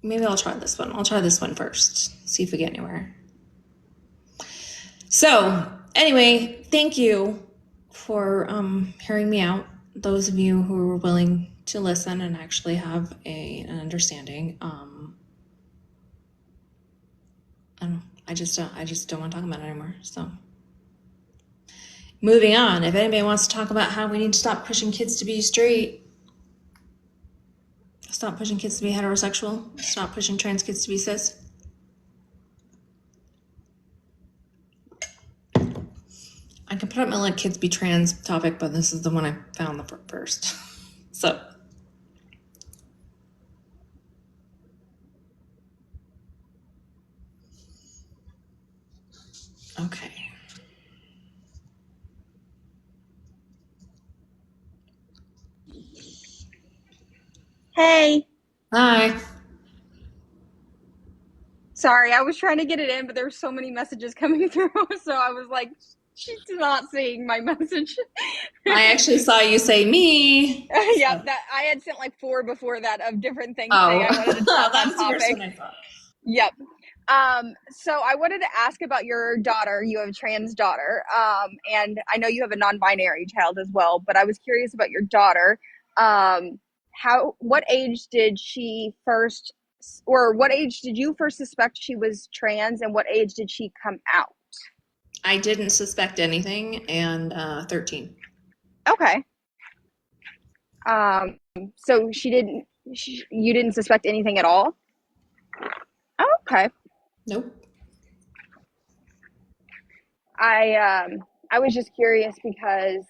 maybe I'll try this one. I'll try this one first. See if we get anywhere. So, anyway, thank you for hearing me out. Those of you who were willing to listen and actually have an understanding. I don't know. I just don't want to talk about it anymore. So, moving on. If anybody wants to talk about how we need to stop pushing kids to be straight, stop pushing kids to be heterosexual, stop pushing trans kids to be cis. I can put up my let kids be trans topic, but this is the one I found the first. So, okay. Hey, Hi. sorry, I was trying to get it in, but there were so many messages coming through, so I was like, she's not seeing my message. I actually saw you say me. Yep, So. that I had sent like four before that of different things saying Oh, I wanted to talk that on was the first one topic. I thought. Yep. So I wanted to ask about your daughter. You have a trans daughter. And I know you have a non-binary child as well, but I was curious about your daughter. What age did she first, or what age did you first suspect she was trans, and what age did she come out? I didn't suspect anything, and 13. Okay. Um, so you didn't suspect anything at all? Oh, okay. Nope. I was just curious because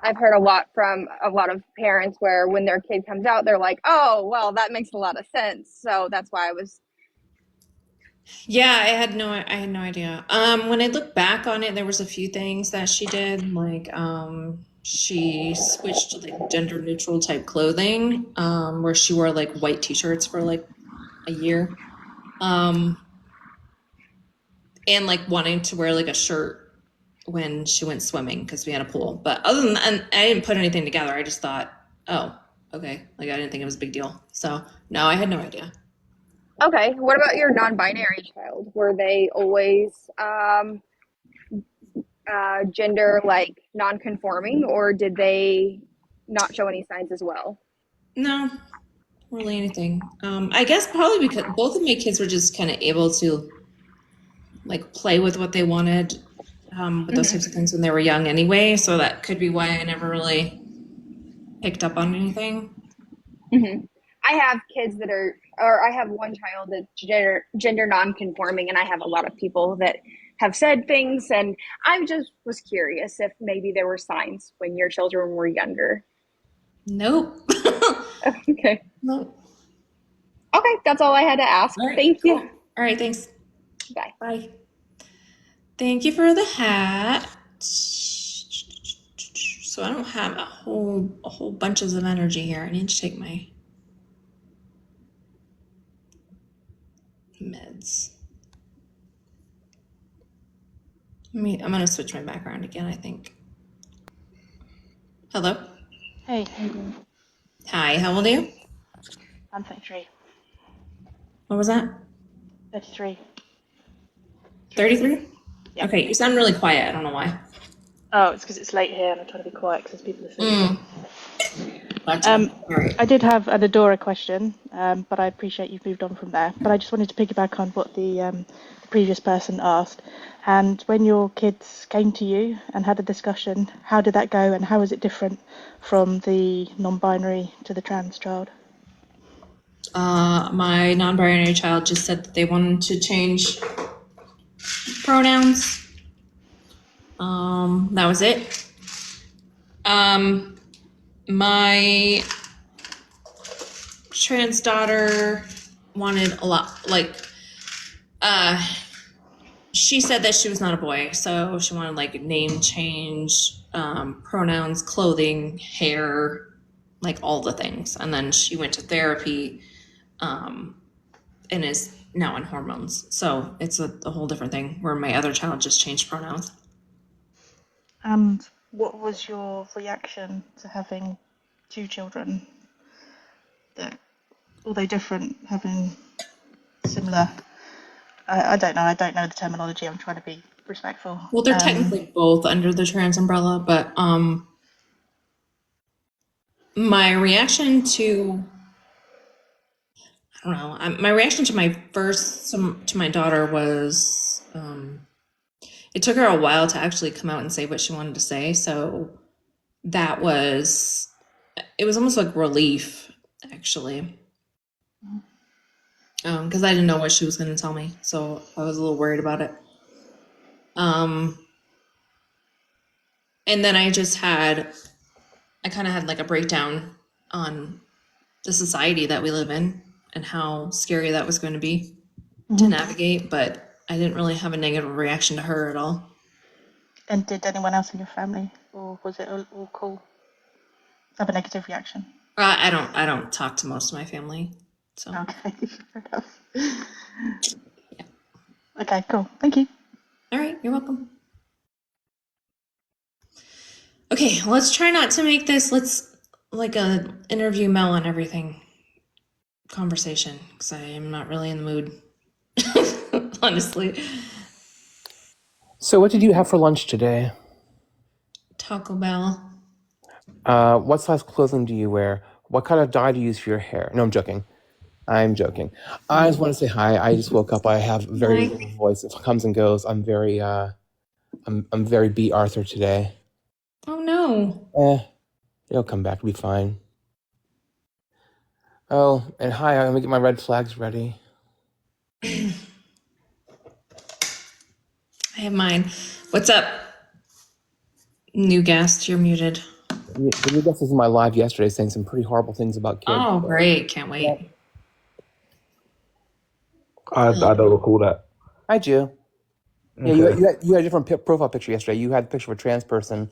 I've heard a lot from a lot of parents where when their kid comes out, they're like, "Oh, well, that makes a lot of sense." So that's why I was. Yeah, I had no idea. When I look back on it, there was a few things that she did, like she switched to like gender neutral type clothing, where she wore like white t-shirts for like a year. Um, and like wanting to wear like a shirt when she went swimming because we had a pool. But other than that, I didn't put anything together. I just thought, oh, okay. Like I didn't think it was a big deal. So no, I had no idea. Okay. What about your non-binary child? Were they always gender like non-conforming, or did they not show any signs as well? No, really anything. I guess probably because both of my kids were just kind of able to like play with what they wanted, with those types Hmm. of things when they were young anyway. So that could be why I never really picked up on anything. Hmm. I have kids that are, or I have one child that's gender non-conforming, and I have a lot of people that have said things, and I just was curious if maybe there were signs when your children were younger. Nope. Okay. Nope. Okay, that's all I had to ask. All right, Thank cool. you. All right, thanks. Bye. Bye. Thank you for the hat. So I don't have a whole bunches of energy here. I need to take my meds. I'm gonna switch my background again, I think. Hello. Hey, how you doing? Hi, how old are you? I'm 33. What was that? 33. 33. 33? Yeah. Okay, you sound really quiet. I don't know why. Oh, it's because it's late here and I'm trying to be quiet because people are sleeping. Mm, gotcha. Um, All right. I did have an Adora question, but I appreciate you've moved on from there. But I just wanted to piggyback on what the previous person asked. And when your kids came to you and had a discussion, how did that go and how is it different from the non-binary to the trans child? My non-binary child just said that they wanted to change pronouns. That was it. Um, my trans daughter wanted a lot, like, uh, she said that she was not a boy, so she wanted like name change, pronouns, clothing, hair, like all the things. And then she went to therapy, um, and is now on hormones. So it's a whole different thing where my other child just changed pronouns. And what was your reaction to having two children that although different, having similar. I don't know. I don't know the terminology. I'm trying to be respectful. Well, they're technically both under the trans umbrella, but my reaction to I don't know. My reaction to to my daughter was it took her a while to actually come out and say what she wanted to say. So that was it was almost like relief actually, because I didn't know what she was going to tell me, so I was a little worried about it. Um, and then I kind of had like a breakdown on the society that we live in and how scary that was going to be to navigate, but I didn't really have a negative reaction to her at all. And did anyone else in your family, or was it all cool? Have a negative reaction? I don't talk to most of my family, so Okay, fair enough. Okay, cool. Thank you. all right, you're welcome. Okay, let's try not to make this let's like a interview Mel and everything conversation because I am not really in the mood, honestly. So, what did you have for lunch today? Taco Bell. What size clothing do you wear? What kind of dye do you use for your hair? No, I'm joking. I'm joking. I just want to say hi. I just woke up. I have very Hi. little voice. It comes and goes. I'm very B. Arthur today. Oh no. It'll come back. It'll be fine. Oh, and hi. I'm gonna get my red flags ready. I have mine. What's up? New guest, you're muted. The new guest was in my live yesterday, saying some pretty horrible things about kids. Oh, great. Can't wait. I don't recall that. Hi, Jew. Yeah, Okay. you had a different profile picture yesterday. You had a picture of a trans person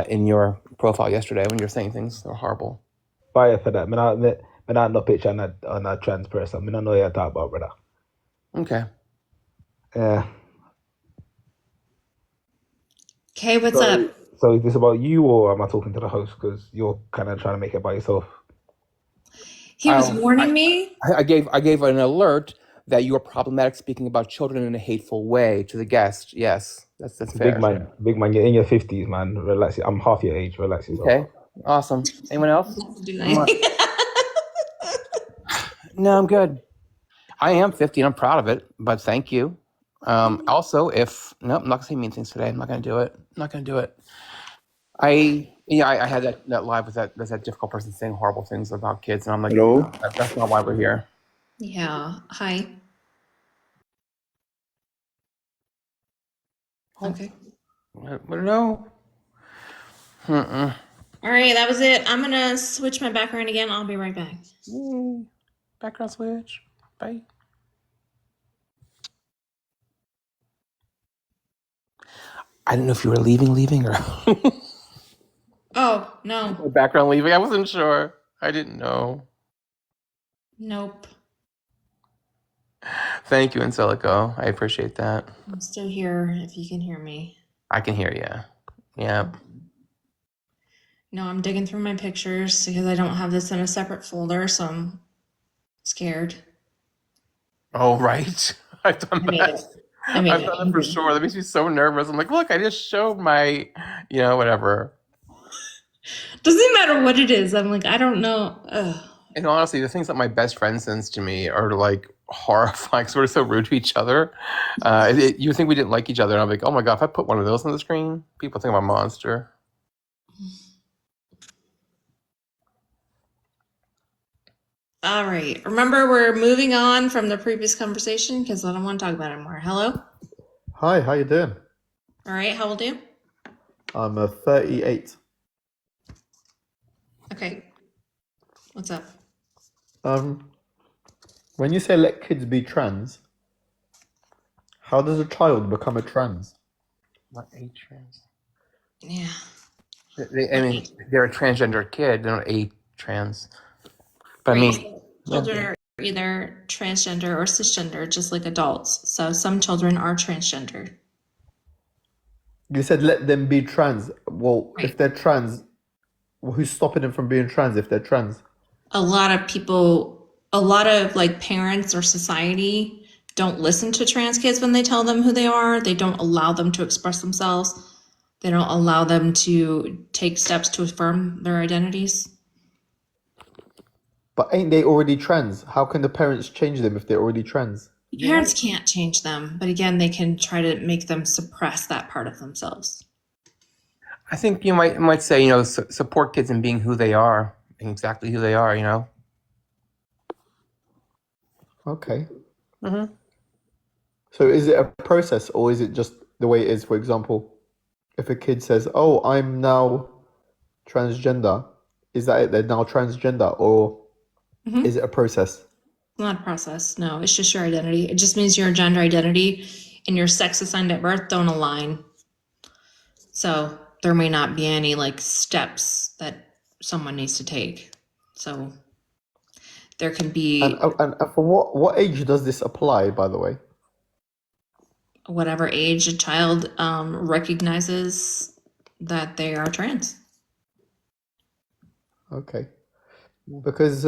in your profile yesterday when you were saying things that were horrible. Bye for that. Me not no picture on a trans person. Me not know what you talk about, brother. Okay. Yeah. Okay, what's So, up? so is this about you or am I talking to the host? Because you're kind of trying to make it about yourself. He was warning me. I gave an alert that you are problematic speaking about children in a hateful way to the guest. Yes, that's fair. Big man, you're in your 50s, man. Relax. I'm half your age. Relax yourself. Okay, awesome. Anyone else? Do anything. No, I'm good. I am 50 and I'm proud of it, but thank you. Also, I'm not gonna say mean things today. I'm not gonna do it. I'm not gonna do it. I had that live with that difficult person saying horrible things about kids, and I'm like, Hello? that's not why we're here. Yeah. Hi. Okay. No. Mm-mm. All right, that was it. I'm gonna switch my background again. I'll be right back. Yay. Background switch. Bye. I didn't know if you were leaving, or Oh no. background leaving. I wasn't sure. I didn't know. Nope. Thank you, Encelico. I appreciate that. I'm still here. If you can hear me. I can hear you. Yeah. No, I'm digging through my pictures because I don't have this in a separate folder, so I'm scared. Oh, right. I've done I made that. it. I made I've it. done that for sure. That makes me so nervous. I'm like, look, I just showed my, whatever. Doesn't matter what it is. I'm like, I don't know. Ugh. And honestly, the things that my best friend sends to me are like horrifying, sort of so rude to each other. You would think we didn't like each other, and I'm like, oh my god, if I put one of those on the screen, people think I'm a monster. All right. Remember, we're moving on from the previous conversation because I don't want to talk about it anymore. Hello? Hi, how you doing? All right. How old are you? I'm 38. Okay. What's up? When you say let kids be trans, how does a child become a trans? Not a trans. Yeah. They're a transgender kid. They're not a trans. But Right. I mean, Children are either transgender or cisgender, just like adults. So some children are transgender. You said let them be trans. Well, Right. if they're trans, who's stopping them from being trans if they're trans? A lot of people, a lot of like parents or society don't listen to trans kids when they tell them who they are. They don't allow them to express themselves. They don't allow them to take steps to affirm their identities. But ain't they already trans? How can the parents change them if they're already trans? You're Parents right. can't change them, but again, they can try to make them suppress that part of themselves. I think you might say, you know, support kids in being who they are, being exactly who they are. You know. Okay. Mm-hmm. So is it a process or is it just the way it is? For example, if a kid says, "Oh, I'm now transgender," is that it? They're now transgender, or Mm-hmm. is it a process? It's not a process. No, it's just your identity. It just means your gender identity and your sex assigned at birth don't align. So there may not be any like steps that someone needs to take. So there can And be for what age does this apply, by the way? whatever age a child recognizes that they are trans. Okay. Because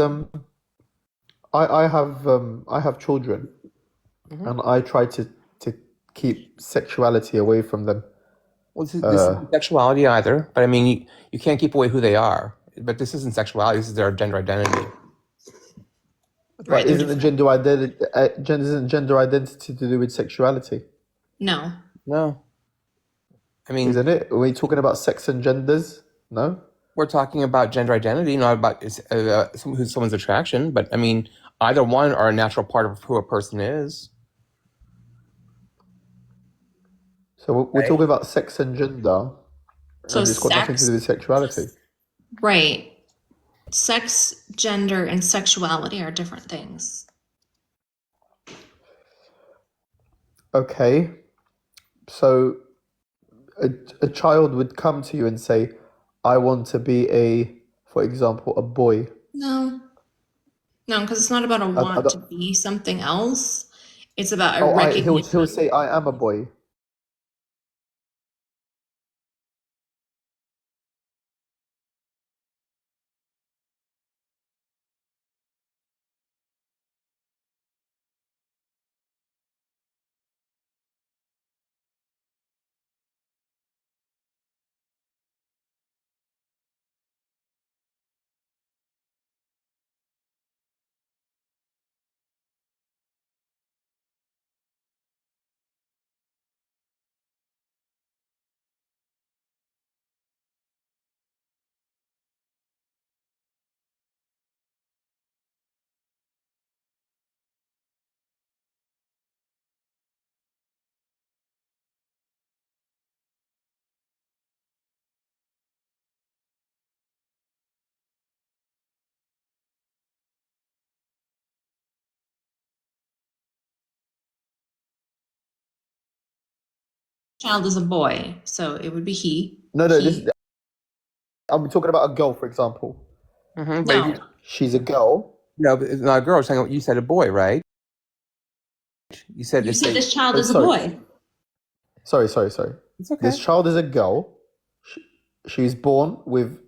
I have children Mm-hmm. and I try to keep sexuality away from them. Well, this isn't sexuality either, but I mean, you can't keep away who they are. But this isn't sexuality. This is their gender identity. Right, But they're isn't the different. gender identity to do with sexuality? No. No, I mean, Isn't it? Are we talking about sex and genders? No? we're talking about gender identity, not about who's someone's attraction. But I mean, either one are a natural part of who a person is. So we're Right. talking about sex and gender, So and it's got nothing to do with sex, sexuality. right. Sex, gender, and sexuality are different things. Okay. So a child would come to you and say, I want to be for example, a boy. No. No, because it's not about a I want to don't, be something else. It's about a oh, he'll recognition. say, I am a boy. Child is a boy, so it would be he. No, He. I'm talking about a girl, for example. Mm-hmm. But if you No, She's a girl. no, but it's not a girl. You said a boy, right? You said you if said they. this child Oh, is a sorry. boy. Sorry. It's okay. This child is a girl. She's born with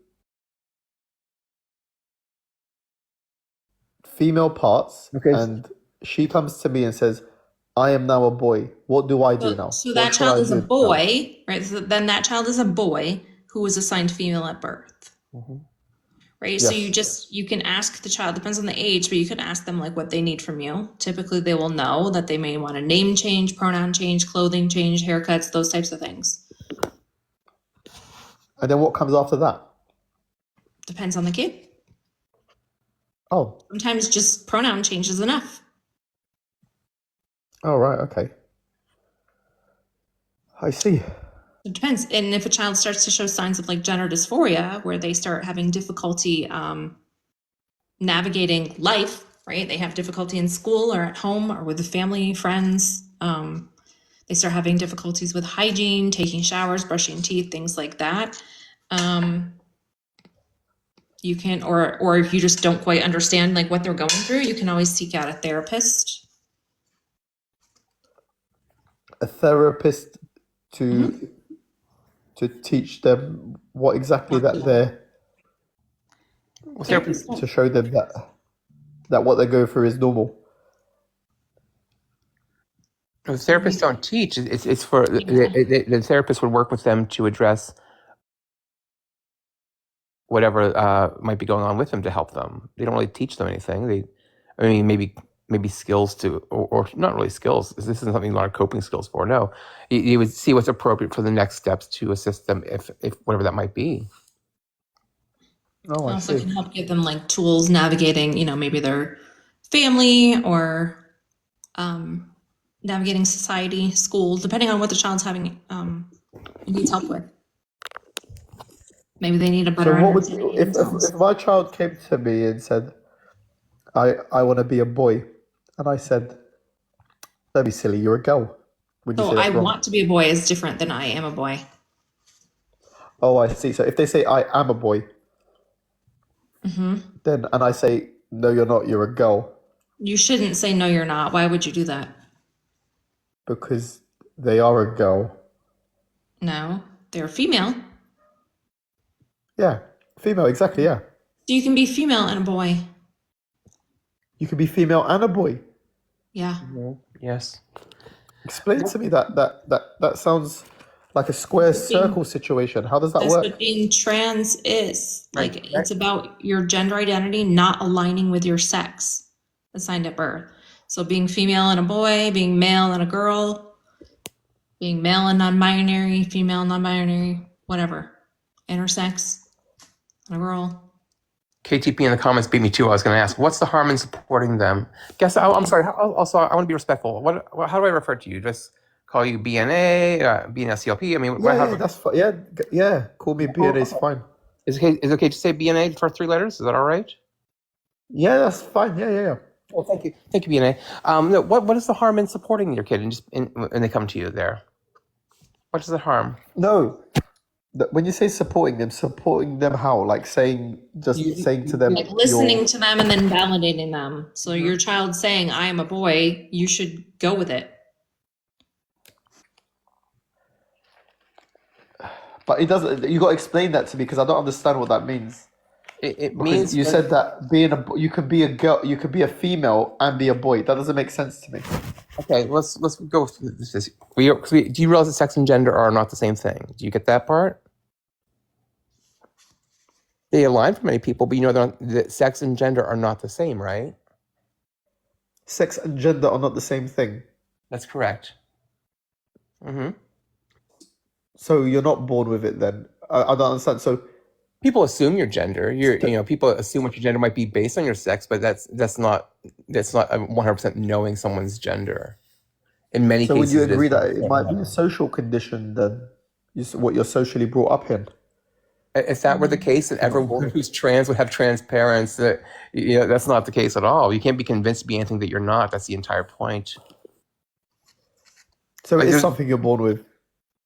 female parts, Okay. and she comes to me and says, I am now a boy. What do I do now? So What that shall child I is a do now? boy, right? So then that child is a boy who was assigned female at birth. Mm-hmm. Right. So Yes. you can ask the child, depends on the age, but you can ask them like what they need from you. Typically they will know that they may want a name change, pronoun change, clothing change, haircuts, those types of things. And then what comes after that? Depends on the kid. Oh, Sometimes just pronoun change is enough. oh, right, okay. I see. It depends. And if a child starts to show signs of like gender dysphoria, where they start having difficulty navigating life, right? They have difficulty in school or at home or with the family, friends. They start having difficulties with hygiene, taking showers, brushing teeth, things like that. You can, or if you just don't quite understand like what they're going through, you can always seek out a therapist. A therapist to Mm-hmm. to teach them what exactly that they're Well, Therapists to don't, show them that. that what they go through is normal. The therapists don't teach. It's for the therapist would work with them to address whatever might be going on with them to help them. They don't really teach them anything. I mean, maybe skills or not really skills. This isn't something a lot of coping skills for. No, you would see what's appropriate for the next steps to assist them if whatever that might be. Oh, I Also see. can help give them like tools navigating, maybe their family or navigating society, school, depending on what the child's having needs help with. Maybe they need a better So what would understanding of if themselves. my child came to me and said, I want to be a boy, and I said, don't be silly, you're a girl. Would you So say I that's wrong? want to be a boy is different than I am a boy. Oh, I see. So if they say I am a boy, then and I say no, you're not, you're a girl, You shouldn't say no, you're not. Why would you do that? because they are a girl. No, they're female. Yeah, female, exactly. Yeah, So you can be female and a boy. you can be female and a boy. Yeah. Yes. Explain to me that sounds like a square circle situation. How does that That's what work? being trans is. Right. Like, it's about your gender identity not aligning with your sex assigned at birth. So being female and a boy, being male and a girl, being male and non-binary, female and non-binary, whatever. Intersex and a girl. KTP in the comments beat me too. I was going to ask, what's the harm in supporting them? I'm sorry. Also, I want to be respectful. How do I refer to you? Just call you BNA, BNSCLP? I mean, Yeah, that's fine. Yeah. Call me BNA is fine. Is it okay to say BNA for 3 letters? Is that all right? Yeah, that's fine. Yeah. Well, thank you, BNA. No, what is the harm in supporting your kid when they come to you there? What is the harm? No, when you say supporting them how? Like saying to them, Like listening to them and then validating them. So your child saying, I am a boy, you should go with it. But it doesn't. You got to explain that to me because I don't understand what that means. It Because means you said that you could be a girl, you could be a female and be a boy. That doesn't make sense to me. okay. Let's go through this. Do you realize that sex and gender are not the same thing? Do you get that part? They align for many people, but that sex and gender are not the same, right? Sex and gender are not the same thing. That's correct. Mm-hmm. So you're not born with it then. I don't understand. So People assume your gender. People assume what your gender might be based on your sex, but that's not 100% knowing someone's gender. In many would cases, you it is. agree that it might be a social condition then? What you're socially brought up in. If that were the case, that everyone who's trans would have trans parents, that's not the case at all. You can't be convinced to be anything that you're not. That's the entire point. So it is something you're born with.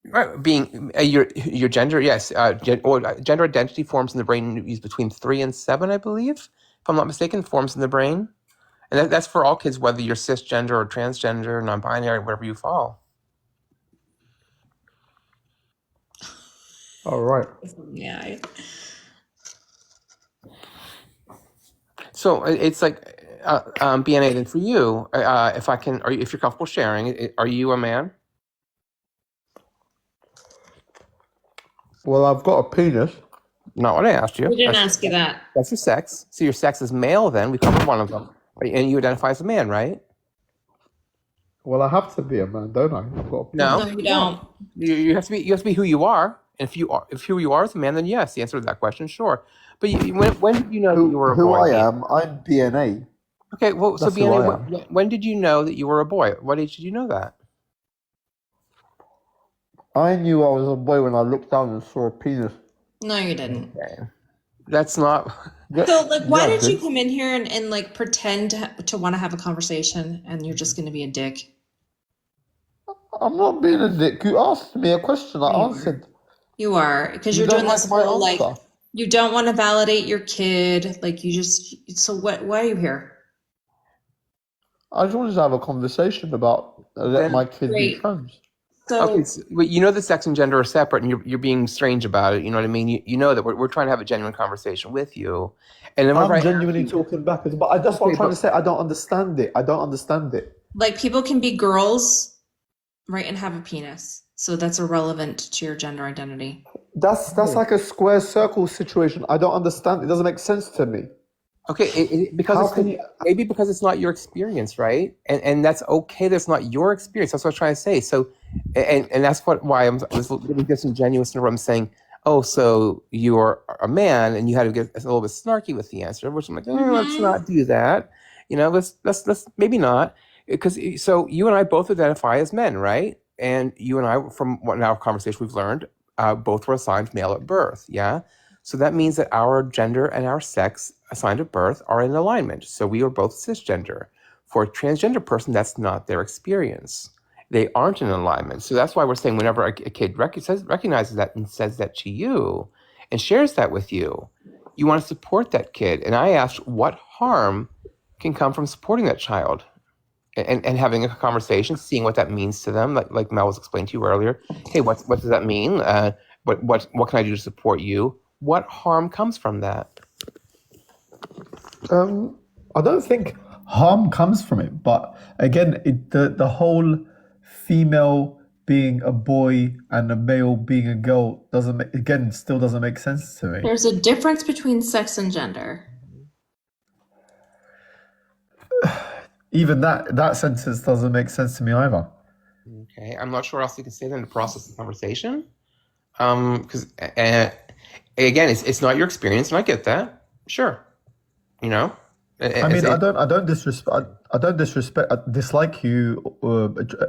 Right, being your gender, yes. Gender identity forms in the brain is between 3 and 7, I believe, if I'm not mistaken. Forms in the brain, and that's for all kids, whether you're cisgender or transgender, non-binary, wherever you fall. All right. Yeah. So it's like BNA. Then for you, if you're comfortable sharing, are you a man? Well, I've got a penis. Not what I asked you. We didn't ask you that. That's your sex. So your sex is male. Then we covered one of them, and you identify as a man, right? Well, I have to be a man, don't I? I've got a penis. No, you don't. You have to be. You have to be who you are. And if who you are is a man, then yes, the answer to that question, sure. But when did you know that you were a boy? Who I am, I'm BNA. Okay, well, so That's who I BNA, when did you know that you were a boy? What age did you know that? I knew I was a boy when I looked down and saw a penis. No, you didn't. Okay. That's not. So, like, why Yeah, did you come in here and like pretend to want to have a conversation and you're just going to be a dick? I'm not being a dick. You asked me a question. I answered. You are, because You you're don't doing this like my whole like answer. you don't want to validate your kid. Like you just. So what? Why are you here? I just wanted to have a conversation about let my kid be Great. trans. So, Okay, so, but you know the sex and gender are separate, and you're being strange about it. You know what I mean? You know that we're trying to have a genuine conversation with you, and then whenever I'm I ask genuinely you, talking backwards, but that's what I'm okay, trying to but say. I don't understand it. I don't understand it. like, people can be girls, right, and have a penis. So that's irrelevant to your gender identity. That's like a square circle situation. I don't understand. It doesn't make sense to me. okay, because How it's can you? maybe because it's not your experience, right? And that's okay. That's not your experience. That's what I'm trying to say. So, and that's why I was being disingenuous in what I'm saying. Oh, so you're a man, and you had to get a little bit snarky with the answer, which I'm like, let's Mm-hmm. not do that. You know, let's maybe not, because so you and I both identify as men, right? And you and I, from what in our conversation we've learned, both were assigned male at birth. Yeah. So that means that our gender and our sex assigned at birth are in alignment. So we are both cisgender. For a transgender person, that's not their experience. They aren't in alignment. So that's why we're saying whenever a kid recognizes that and says that to you and shares that with you, you want to support that kid. And I asked, what harm can come from supporting that child? And having a conversation, seeing what that means to them, like Mel was explaining to you earlier. Hey, what does that mean? What can I do to support you? What harm comes from that? I don't think harm comes from it, but again, the whole female being a boy and a male being a girl doesn't make, again still doesn't make sense to me. There's a difference between sex and gender. Even that sentence doesn't make sense to me either. Okay, I'm not sure what else you can say then to process the conversation. Because again, it's not your experience, and I get that. Sure, you know. I mean, I don't disrespect, I dislike you,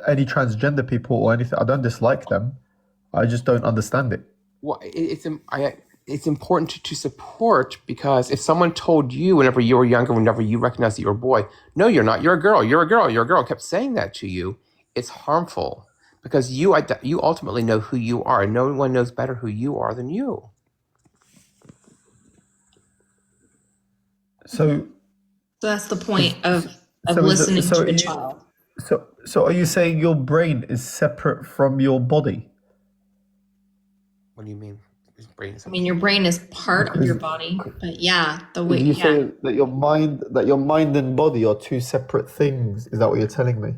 any transgender people or anything. I don't dislike them. I just don't understand it. Well, it's important to support, because if someone told you whenever you were younger, whenever you recognized that you're a boy, no, you're not, you're a girl, you're a girl, you're a girl, kept saying that to you, it's harmful, because you ultimately know who you are, and no one knows better who you are than you. So, So that's the is, point of so is it, listening so to are a you, child. so are you saying your brain is separate from your body? What do you mean? His brain is I mean, your brain is part of your Because body, but yeah, do you say that your mind and body are two separate things? Is that what you're telling me?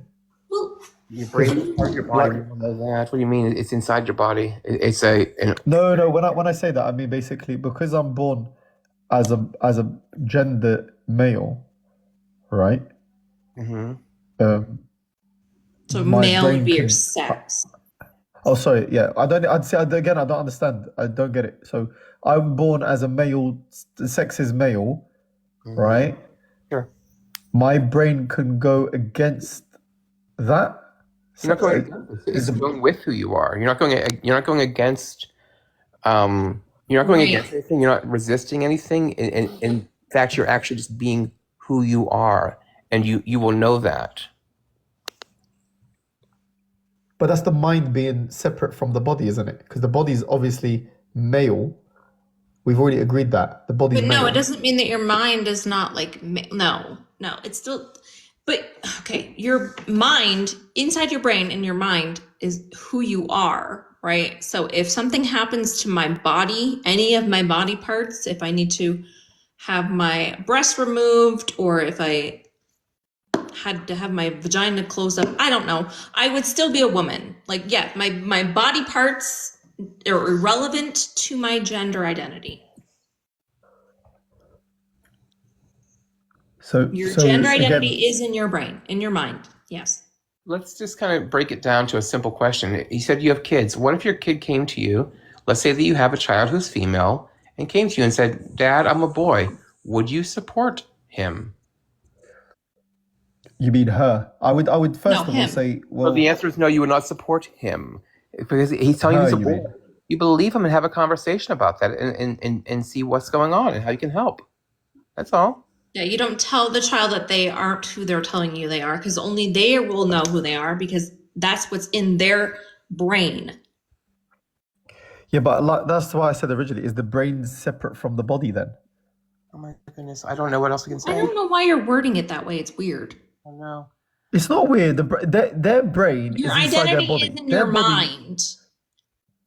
Well, your Because brain is part of your body. like We all know that. What do you mean? It's inside your body. It's an no, when I say that, I mean basically because I'm born as a gender male, right? mhm. Um, so my male would brain be your can. sex. Oh, sorry. Yeah, I don't. I'd say again. I don't understand. I don't get it. So I'm born as a male. The sex is male, Mhm. right? Sure. My brain can go against that. You're So, not going against it. is It's the going with who you are. You're not going against. You're not going Right. against anything. You're not resisting anything. In fact, you're actually just being who you are, and you will know that. but that's the mind being separate from the body, isn't it? Because the body is obviously male. We've already agreed that the body's But no, it male. doesn't mean that your mind is not like, no, it's still, but okay, your mind, inside your brain and your mind is who you are, right? So if something happens to my body, any of my body parts, if I need to have my breast removed, or if I had to have my vagina closed up, I don't know, I would still be a woman. Like, yeah, my body parts are irrelevant to my gender identity. Your So gender again, identity is in your brain, in your mind. Yes. Let's just kind of break it down to a simple question. You said you have kids. What if your kid came to you? Let's say that you have a child who's female and came to you and said, "Dad, I'm a boy. Would you support him?" you mean her? I would No, first of all him. say, So the well, answer is no, you would not support him because he's telling you her. he's a You boy. mean? You believe him and have a conversation about that and see what's going on and how you can help. That's all. Yeah, you don't tell the child that they aren't who they're telling you they are, because only they will know who they are, because that's what's in their brain. Yeah, but like, that's why I said originally, is the brain separate from the body then? Oh my goodness. I don't know what else we can I say. don't know why you're wording it that way. It's weird. I don't know. It's not weird. Their brain Your is inside their identity body. is in your mind.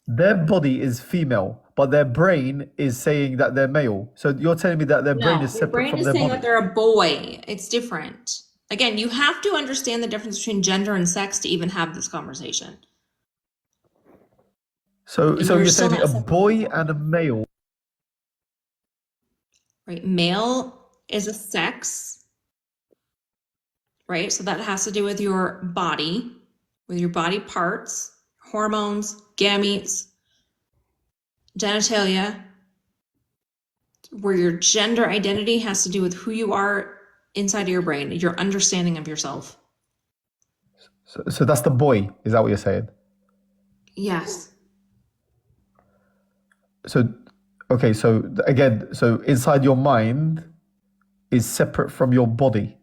Their body is female, but their brain is saying that they're male. So you're telling me that their brain No, is your separate brain from is their saying body. that they're a boy. It's different. Again, you have to understand the difference between gender and sex to even have this conversation. So And you're still telling me not a separating boy them. and a male. Right? Male is a sex, right? So that has to do with your body, with your body parts, hormones, gametes, genitalia, where your gender identity has to do with who you are inside of your brain, your understanding of yourself. So that's the boy. Is that what you're saying? Yes. So, okay. So again, so inside your mind is separate from your body.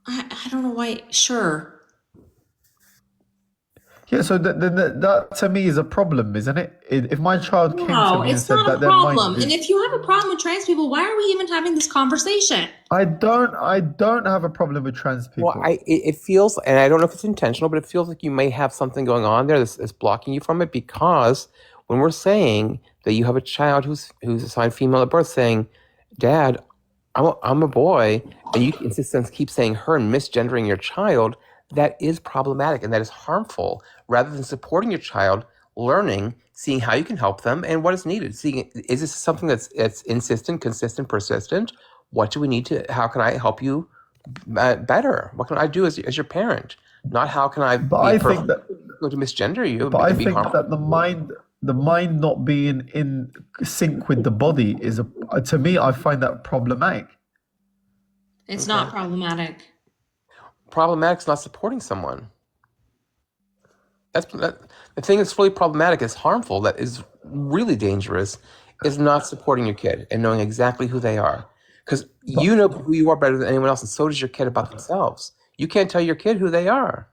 I don't know why. Sure. Yeah. So that to me is a problem, isn't it? If my child came to No, me and it's said not that a their problem. mind And is, if you have a problem with trans people, why are we even having this conversation? I don't have a problem with trans Well, people. it feels, and I don't know if it's intentional, but it feels like you may have something going on there that's blocking you from it, because when we're saying that you have a child who's assigned female at birth, saying, "Dad, I'm a boy," and you insist on keep saying her and misgendering your child, that is problematic and that is harmful. Rather than supporting your child, learning, seeing how you can help them and what is needed, seeing, is this something that's insistent, consistent, persistent? What do we need to? How can I help you better? What can I do as your parent? Not how can I But be a I person think that, going to misgender you but I and be think harmful? that the mind not being in sync with the body is a to me. I find that problematic. It's Okay. not problematic. Problematic is not supporting someone. The thing that's really problematic, is harmful, that is really dangerous, is not supporting your kid and knowing exactly who they are. Because But you know who you are better than anyone else, and so does your kid about themselves. You can't tell your kid who they are.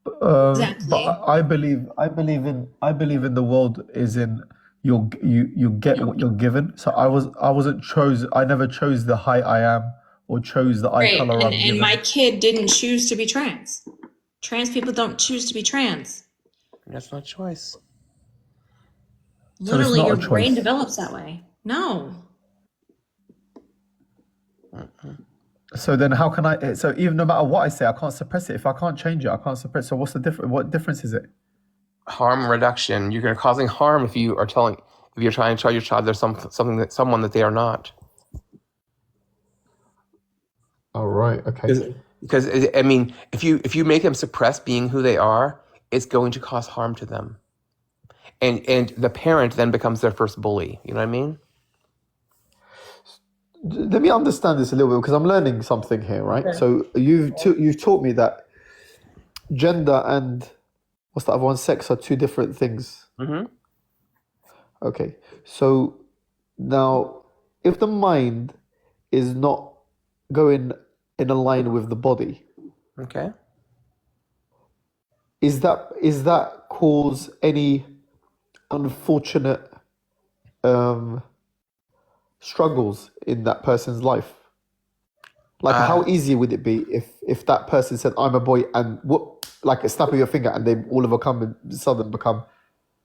but Exactly. I believe in the world is in you get what you're given. So I wasn't chose. I never chose the height I am or chose the eye Right. color And I'm and my given. kid didn't choose to be trans. Trans people don't choose to be trans. And that's not choice. So it's Literally, not your a brain choice. develops that way. No. Mm-mm. So then how can I? So even no matter what I say, I can't suppress it. If I can't change it, I can't suppress. So what's the difference? What difference is it? Harm reduction. You're going to causing harm if you're trying to tell your child there's someone that they are not. Oh right. Okay. Because I mean, if you make them suppress being who they are, it's going to cause harm to them, and the parent then becomes their first bully. You know what I mean? Let me understand this a little bit because I'm learning something here, right? Okay. So you've taught me that gender and what's the other one? Sex are two different things. Mm-hmm. Okay. So now, if the mind is not going in a line with the body, Okay. is that cause any unfortunate um, struggles in that person's life? Like, how Uh, easy would it be if that person said, "I'm a boy," and whoop, like a snap of your finger, and they all of a sudden become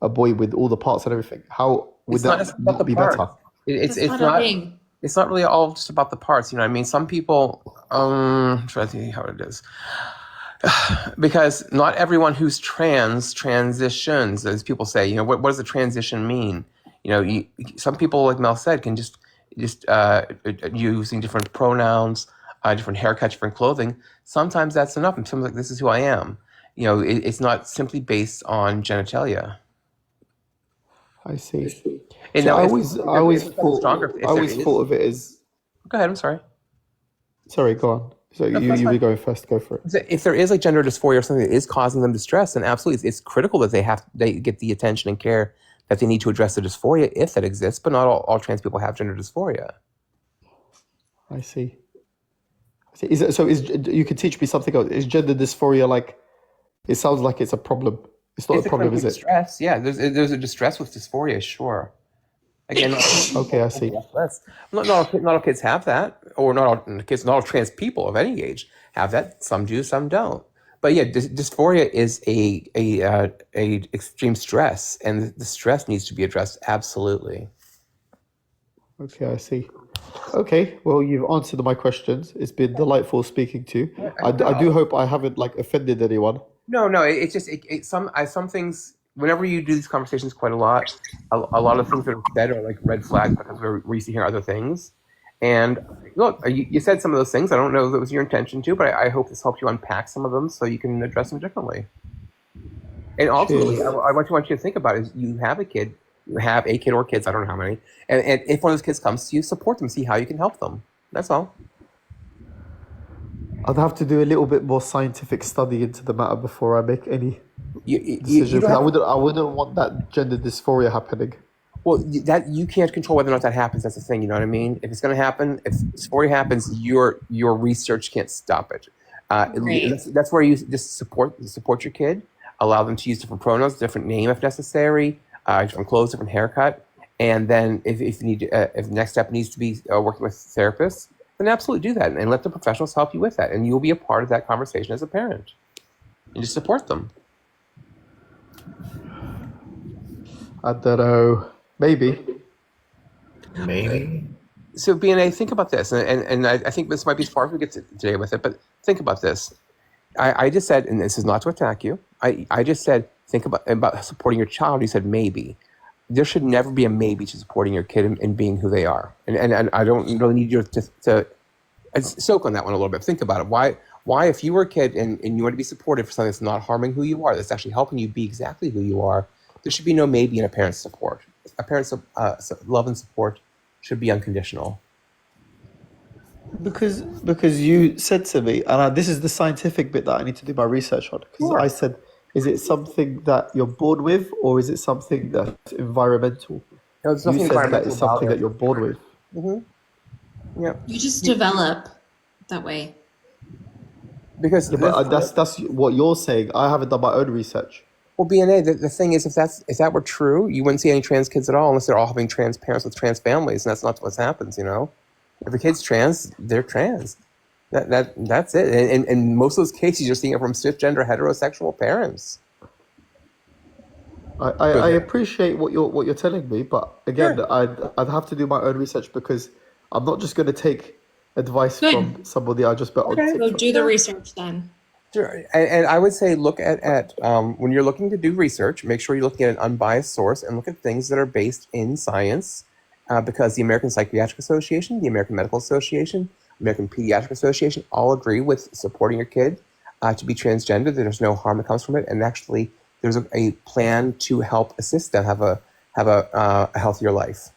a boy with all the parts and everything? How would it's not that just about not the be better? parts. It's That's it's not a not thing. it's not really all just about the parts. You know what I mean? Some people, I'm trying to think how it is. Because not everyone who's transitions, as people say. You know, what does the transition mean? You know, some people, like Mel said, can just using different pronouns, different haircuts, different clothing. Sometimes that's enough. And sometimes, like, this is who I am. You know, it's not simply based on genitalia. I see. And See, now, I if always, I there always is something stronger, thought, I if there always is, thought of it as. go ahead. I'm sorry. Sorry, go on. So No, you that's you fine. be going first. Go for it. If there is like gender dysphoria or something that is causing them distress, then absolutely, it's critical that they get the attention and care that they need to address the dysphoria if that exists. But not all trans people have gender dysphoria. I see. Is it, so? Is you could teach me something else? Is gender dysphoria like? It sounds like it's a problem. It's not a It's a problem, clinical is it? distress. Yeah, there's a distress with dysphoria, sure. Again, not Okay, I see. that's not all kids have that. or not all kids, not all trans people of any age have that. Some do, some don't. But yeah, dysphoria is a extreme stress, and the stress needs to be addressed. Absolutely. Okay, I see. Okay, well, you've answered my questions. It's been delightful speaking to you. I do hope I haven't like offended anyone. No. It's just some things. Whenever you do these conversations quite a lot of things that are said are like red flags because we're used to hearing other things. And look, you said some of those things. I don't know if it was your intention to, but I hope this helped you unpack some of them so you can address them differently. And ultimately, Cheers. I want you to think about is you have a kid, you have a kid or kids, I don't know how many, and if one of those kids comes to you, support them, see how you can help them. That's all. I'd have to do a little bit more scientific study into the matter before I make any You decision. don't Because have, I wouldn't want that gender dysphoria happening. well, that you can't control whether or not that happens. That's the thing, you know what I mean? If it's going to happen, if dysphoria happens, your research can't stop it. Right. That's where you just support your kid, allow them to use different pronouns, different name if necessary, different clothes, different haircut, and then if you need if the next step needs to be working with therapists, then absolutely do that and let the professionals help you with that, and you'll be a part of that conversation as a parent, and just support them. I don't know. Maybe. Maybe. So BNA, think about this, and I think this might be as far as we get today with it, but think about this. I just said, and this is not to attack you, I just said, think about supporting your child. You said maybe. There should never be a maybe to supporting your kid in being who they are. And I don't really need you to soak on that one a little bit. Think about it. Why if you were a kid and you want to be supported for something that's not harming who you are, that's actually helping you be exactly who you are, there should be no maybe in a parent's support. A parent's love and support should be unconditional. Because you said to me, and this is the scientific bit that I need to do my research on. Because Sure. I said, is it something that you're born with, or is it something that's environmental? There's You nothing said that environmental it's about something that it. you're born with. Mm-hmm. Yeah. You just develop that way. Because Yeah, but that's what you're saying. I haven't done my own research. well, BNA, the thing is, if that were true, you wouldn't see any trans kids at all unless they're all having trans parents with trans families, and that's not what happens, you know? If a kid's trans, they're trans. That's it. And most of those cases, you're seeing it from cisgender heterosexual parents. I appreciate what you're telling me, but again, Sure. I'd have to do my own research because I'm not just going to take advice Good. from somebody I just met on Okay. So TikTok. do the research then. Sure. And I would say look at when you're looking to do research, make sure you're looking at an unbiased source and look at things that are based in science, because the American Psychiatric Association, the American Medical Association, American Pediatric Association all agree with supporting your kid to be transgender. That there's no harm that comes from it, and actually there's a plan to help assist them have a healthier life.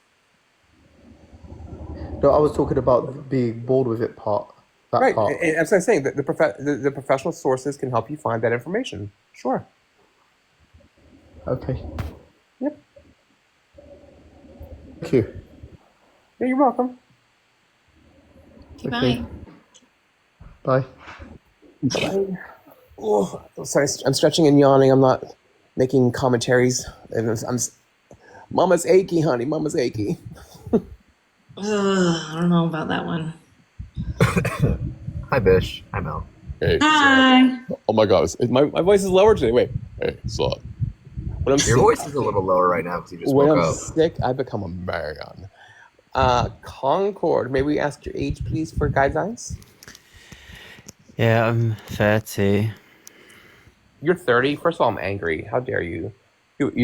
No, I was talking about being born with it part. That Right. part. And as I'm saying, the professional sources can help you find that information. Sure. Okay. Yep. Thank you. Yeah, you're welcome. Okay, Okay. bye. Bye. Oh, sorry, I'm stretching and yawning. I'm not making commentaries. Mama's achy, honey. Mama's achy. I don't know about that one. Hi, Bish. Hi, Mel. Hey, Hi. oh my God, my voice is lower today. Wait, hey, stop. When I'm Your sick, voice is a little lower right now because you just when woke I'm up. sick, I become a man. Concord, may we ask your age, please, for guidelines? Yeah, I'm 30. You're 30. First of all, I'm angry. How dare you? What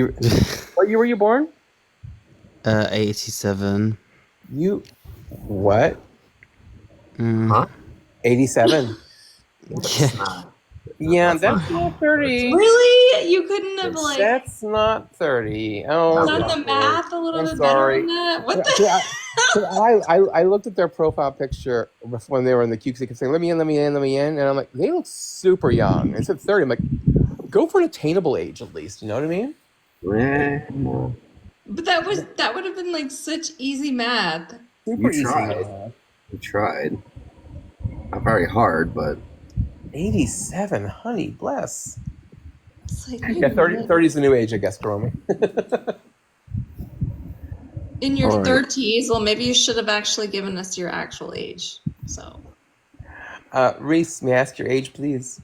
year were you born? 87. You, what? Huh? 87. Yeah. Not. Yeah, That's that's not- not 30. Really? You couldn't have like That's not 30. Oh, That's done not the math a little I'm bit sorry. better than that? What So the? I looked at their profile picture when they were in the queue because they kept saying, let me in. And I'm like, they look super young. And it said 30. I'm like, go for an attainable age at least. You know what I mean? No. But that would have been like such easy math. Super easy. tried. You tried. Not very hard, but 87, honey, bless. It's like Yeah, 30 is the new age, I guess, Jerome. in your All right. 30s. Well, maybe you should have actually given us your actual age. So Reese, may I ask your age, please?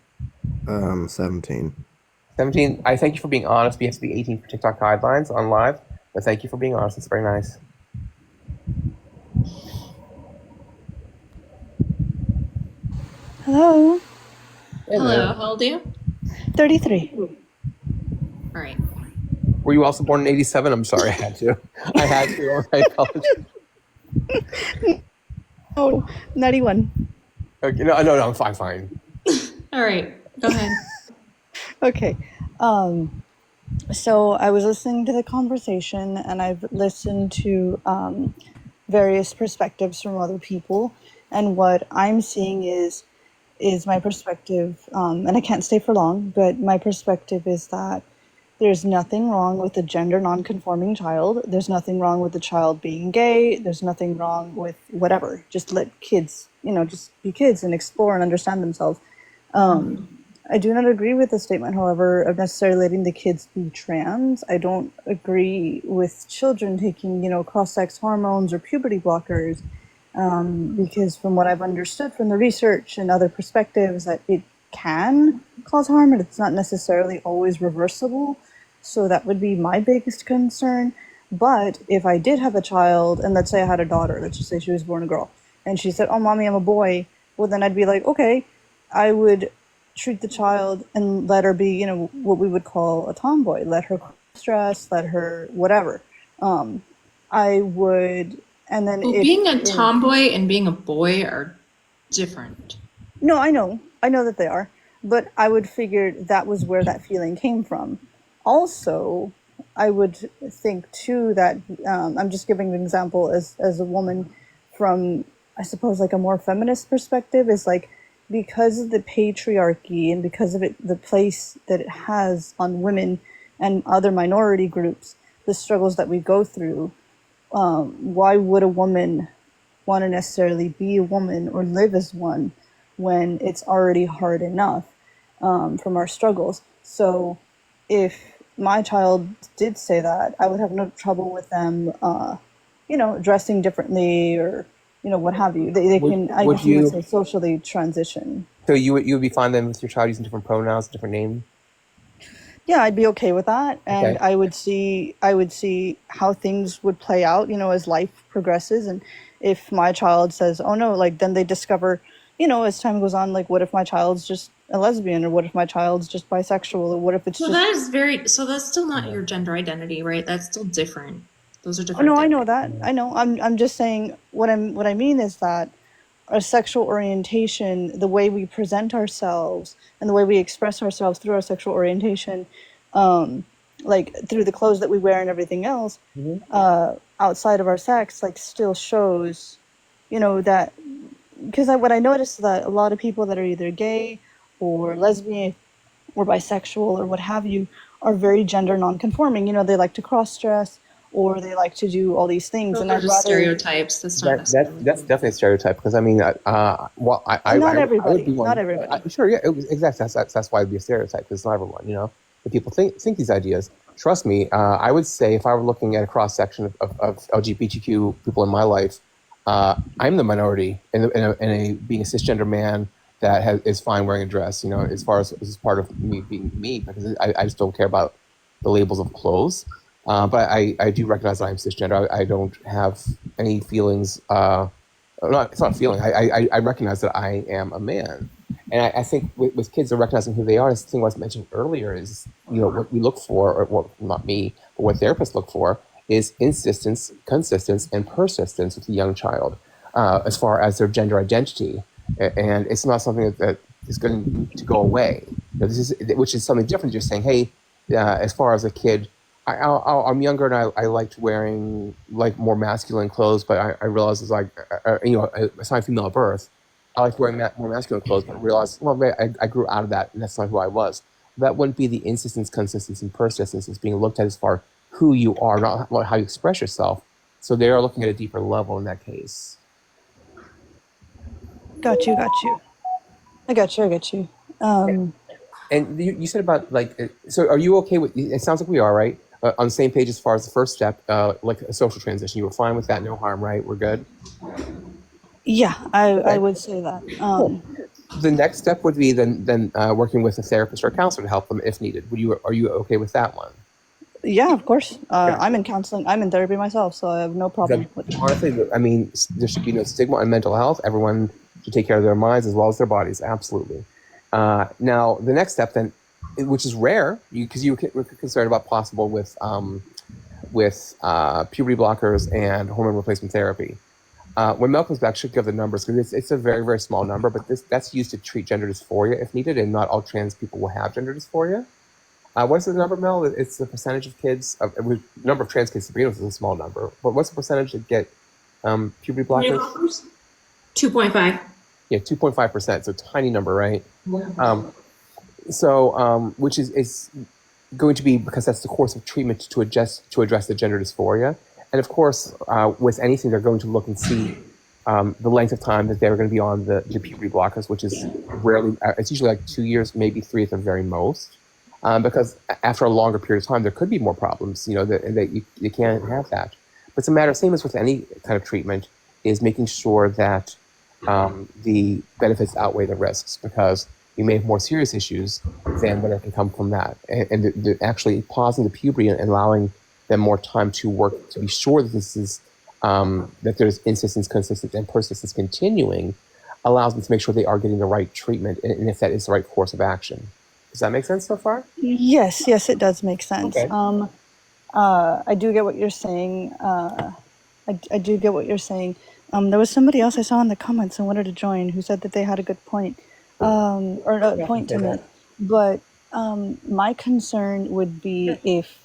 17. 17. I thank you for being honest. We have to be 18 for TikTok guidelines on live, but thank you for being honest. It's very nice. Hello. hello, how old are you? 33. All right. Were you also born in 87? I'm sorry, I had to. I had to. I apologize. Oh, 91. Okay, no, I'm fine. All right, go ahead. Okay. So I was listening to the conversation and I've listened to various perspectives from other people. And what I'm seeing is my perspective, and I can't stay for long, but my perspective is that there's nothing wrong with a gender non-conforming child. There's nothing wrong with the child being gay. There's nothing wrong with whatever. Just let kids, just be kids and explore and understand themselves. I do not agree with the statement, however, of necessarily letting the kids be trans. I don't agree with children taking, cross-sex hormones or puberty blockers, because from what I've understood from the research and other perspectives, that it can cause harm and it's not necessarily always reversible. So that would be my biggest concern. But if I did have a child, and let's say I had a daughter, let's just say she was born a girl, and she said, "Oh, mommy, I'm a boy," well, then I'd be like, okay, I would treat the child and let her be, what we would call a tomboy. Let her dress, let her whatever. I would, and then Well, being a tomboy and being a boy are different. No, I know that they are, but I would figure that was where that feeling came from. Also, I would think too that I'm just giving an example as a woman from, I suppose, like a more feminist perspective, is like, because of the patriarchy and because of the place that it has on women and other minority groups, the struggles that we go through, why would a woman want to necessarily be a woman or live as one when it's already hard enough from our struggles? So if my child did say that, I would have no trouble with them, dressing differently or, what have you. They can, I guess you would say, socially transition. So you would be fine then with your child using different pronouns, different name? Yeah, I'd be okay with that, and Okay. I would see how things would play out, as life progresses. And if my child says, "Oh no," like then they discover, as time goes on, like, what if my child's just a lesbian, or what if my child's just bisexual, or what if it's So just that's still not your gender identity, right? That's still different. Those are Oh different no, I things. know that. I know. I'm just saying what I mean is that our sexual orientation, the way we present ourselves and the way we express ourselves through our sexual orientation, like through the clothes that we wear and everything else, outside of our sex, like still shows, that, because what I noticed is that a lot of people that are either gay or lesbian or bisexual or what have you are very gender non-conforming. They like to cross-dress or they like to do all these things, Those and are I'd just rather. stereotypes. That's not That's necessarily. definitely a stereotype because I mean, well, Not I would everybody. be one. Not everybody. Sure, yeah, exactly. That's why it'd be a stereotype because not everyone, the people think these ideas. Trust me, I would say if I were looking at a cross section of LGBTQ people in my life, I'm the minority in being a cisgender man that is fine wearing a dress. As far as part of me being me, because I just don't care about the labels of clothes. But I do recognize that I'm cisgender. I don't have any feelings. It's not a feeling. I recognize that I am a man. And I think with kids, they're recognizing who they are. This thing I was mentioned earlier is, what we look for, or well, not me, but what therapists look for is insistence, consistence, and persistence with a young child as far as their gender identity. And it's not something that is going to go away. Which is something different. Just saying, hey, as far as a kid, I'm younger and I liked wearing like more masculine clothes, but I realized it's like, it's not female at birth. I liked wearing more masculine clothes, but realized, well, I grew out of that, and that's not who I was. That wouldn't be the insistence, consistency, and persistence. It's being looked at as far who you are, not how you express yourself. So they are looking at a deeper level in that case. Got you. I got you. And you said about so are you okay with, it sounds like we are, right? On the same page as far as the first step, like a social transition. You were fine with that, no harm, right? We're good? Yeah, I Okay, would say that. cool. The next step would be then working with a therapist or a counselor to help them if needed. Are you okay with that one? Yeah, of course. Okay. I'm in counseling. I'm in therapy myself, so I have no problem with that. Honestly, I mean, there should be no stigma on mental health. Everyone should take care of their minds as well as their bodies. Absolutely. Now, the next step then, which is rare, because you were concerned about possible with puberty blockers and hormone replacement therapy. When Mel comes back, she'll give the numbers because it's a very, very small number, but that's used to treat gender dysphoria if needed, and not all trans people will have gender dysphoria. What's the number, Mel? It's the percentage of kids, number of trans kids to begin with is a small number, but what's the percentage that get puberty blockers? 2.5. Yeah, 2.5%, so a tiny number, right? Which is going to be because that's the course of treatment to address the gender dysphoria. And of course, with anything, they're going to look and see the length of time that they're going to be on the puberty blockers, which is rarely, it's usually like 2 years, maybe 3 at the very most. Because after a longer period of time, there could be more problems, that you can't have that. But it's a matter, same as with any kind of treatment, is making sure that the benefits outweigh the risks, because you may have more serious issues than what can come from that. And actually pausing the puberty and allowing them more time to work to be sure that this is that there's insistence, consistency, and persistence continuing, allows them to make sure they are getting the right treatment, and if that is the right course of action. Does that make sense so far? Yes, it does make sense. Okay. I do get what you're saying. I do get what you're saying. There was somebody else I saw in the comments and wanted to join who said that they had a good point, or a point to make. But my concern would be if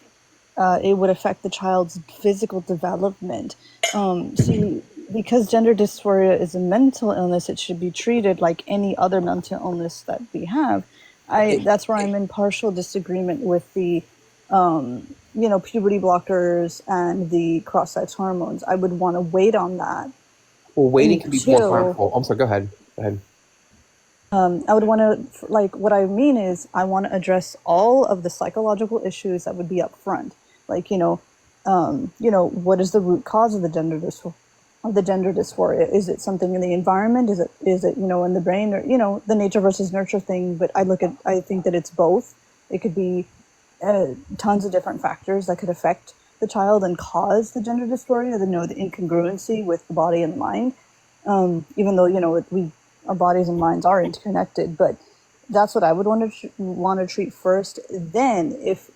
it would affect the child's physical development. See, because gender dysphoria is a mental illness, it should be treated like any other mental illness that we have. That's where I'm in partial disagreement with the puberty blockers and the cross-sex hormones. I would want to wait on that. Well, waiting can be more harmful. I'm sorry, go ahead. I would want to, what I mean is, I want to address all of the psychological issues that would be up front. What is the root cause of the gender dysphoria? Is it something in the environment? Is it in the brain, or the nature versus nurture thing? But I think that it's both. It could be tons of different factors that could affect the child and cause the gender dysphoria. The incongruency with the body and the mind. Even though our bodies and minds are interconnected, but that's what I would want to treat first. Then, if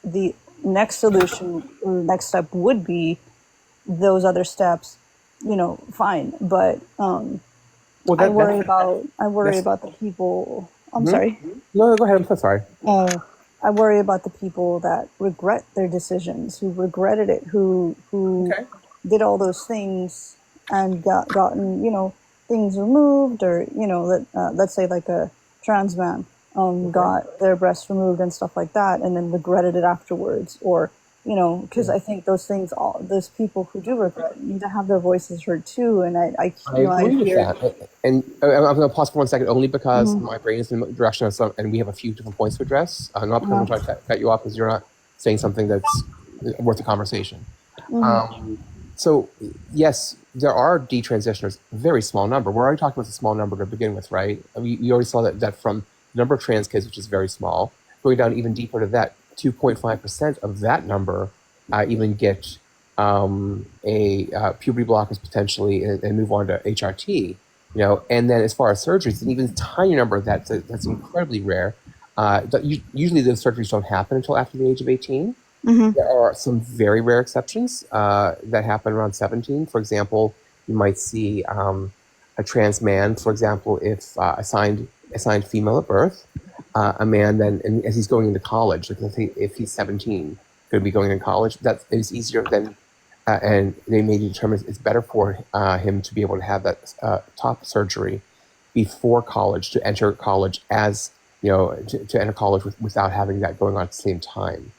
the next solution or next step would be those other steps, fine. But I worry about the people. I'm sorry. No, go ahead. I'm so sorry. I worry about the people that regret their decisions, who regretted it, who did all those things and gotten things removed, or let's say like a trans man got their breasts removed and stuff like that, and then regretted it afterwards, or because I think those people who do regret need to have their voices heard too. And I agree with that. And I'm going to pause for 1 second, only because my brain is in the direction of and we have a few different points to address. Not because I'm trying to cut you off, because you're not saying something that's worth a conversation. So yes, there are detransitioners, very small number. We're already talking about a small number to begin with, right? I mean, you already saw that from the number of trans kids, which is very small, going down even deeper to that, 2.5% of that number even get puberty blockers potentially and move on to HRT. And then as far as surgeries, an even tiny number of that's incredibly rare. Usually those surgeries don't happen until after the age of 18. There are some very rare exceptions that happen around 17. For example, you might see a trans man, for example, if assigned female at birth, a man then, and as he's going into college, like let's say if he's 17, going to be going into college, that is easier than, and they may determine it's better for him to be able to have that top surgery before college, to enter college as, to enter college without having that going on at the same time.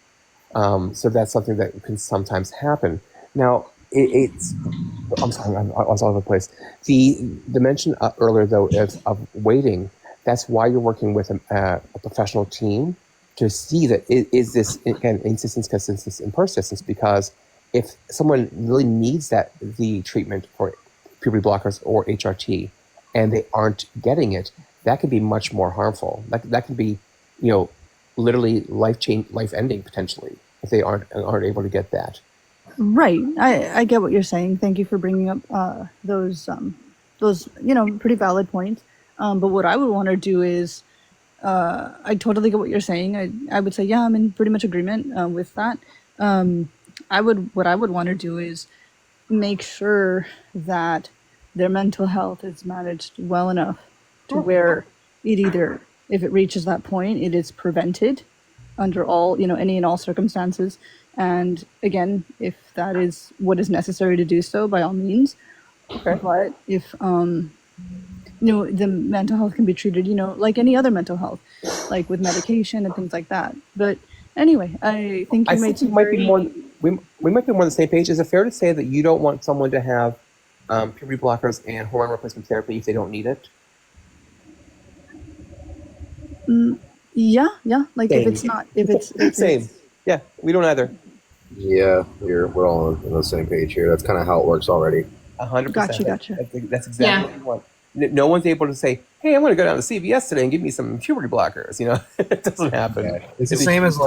So that's something that can sometimes happen. Now, I'm sorry, I was all over the place. The mention earlier, though, of waiting, that's why you're working with a professional team to see that is this, again, insistence, consistency, and persistence, because if someone really needs the treatment for puberty blockers or HRT, and they aren't getting it, that could be much more harmful. That can be, literally life ending potentially if they aren't able to get that. Right. I get what you're saying. Thank you for bringing up those pretty valid points. But what I would want to do is, I totally get what you're saying. I would say, yeah, I'm in pretty much agreement with that. What I would want to do is make sure that their mental health is managed well enough to where it either, if it reaches that point, it is prevented under all, any and all circumstances. And again, if that is what is necessary to do so, by all means. Okay. But if, the mental health can be treated, like any other mental health, like with medication and things like that. But anyway, I think you made some we might be more on the same page. Is it fair to say that you don't want someone to have puberty blockers and hormone replacement therapy if they don't need it? Yeah. Like Same. if it's Same. Yeah, we don't either. Yeah, we're all on the same page here. That's kind of how it works already. 100%. Gotcha. That's exactly what you want. No one's able to say, "Hey, I'm going to go down to CVS today and give me some puberty blockers." It doesnn't happen. Yeah. It's the same as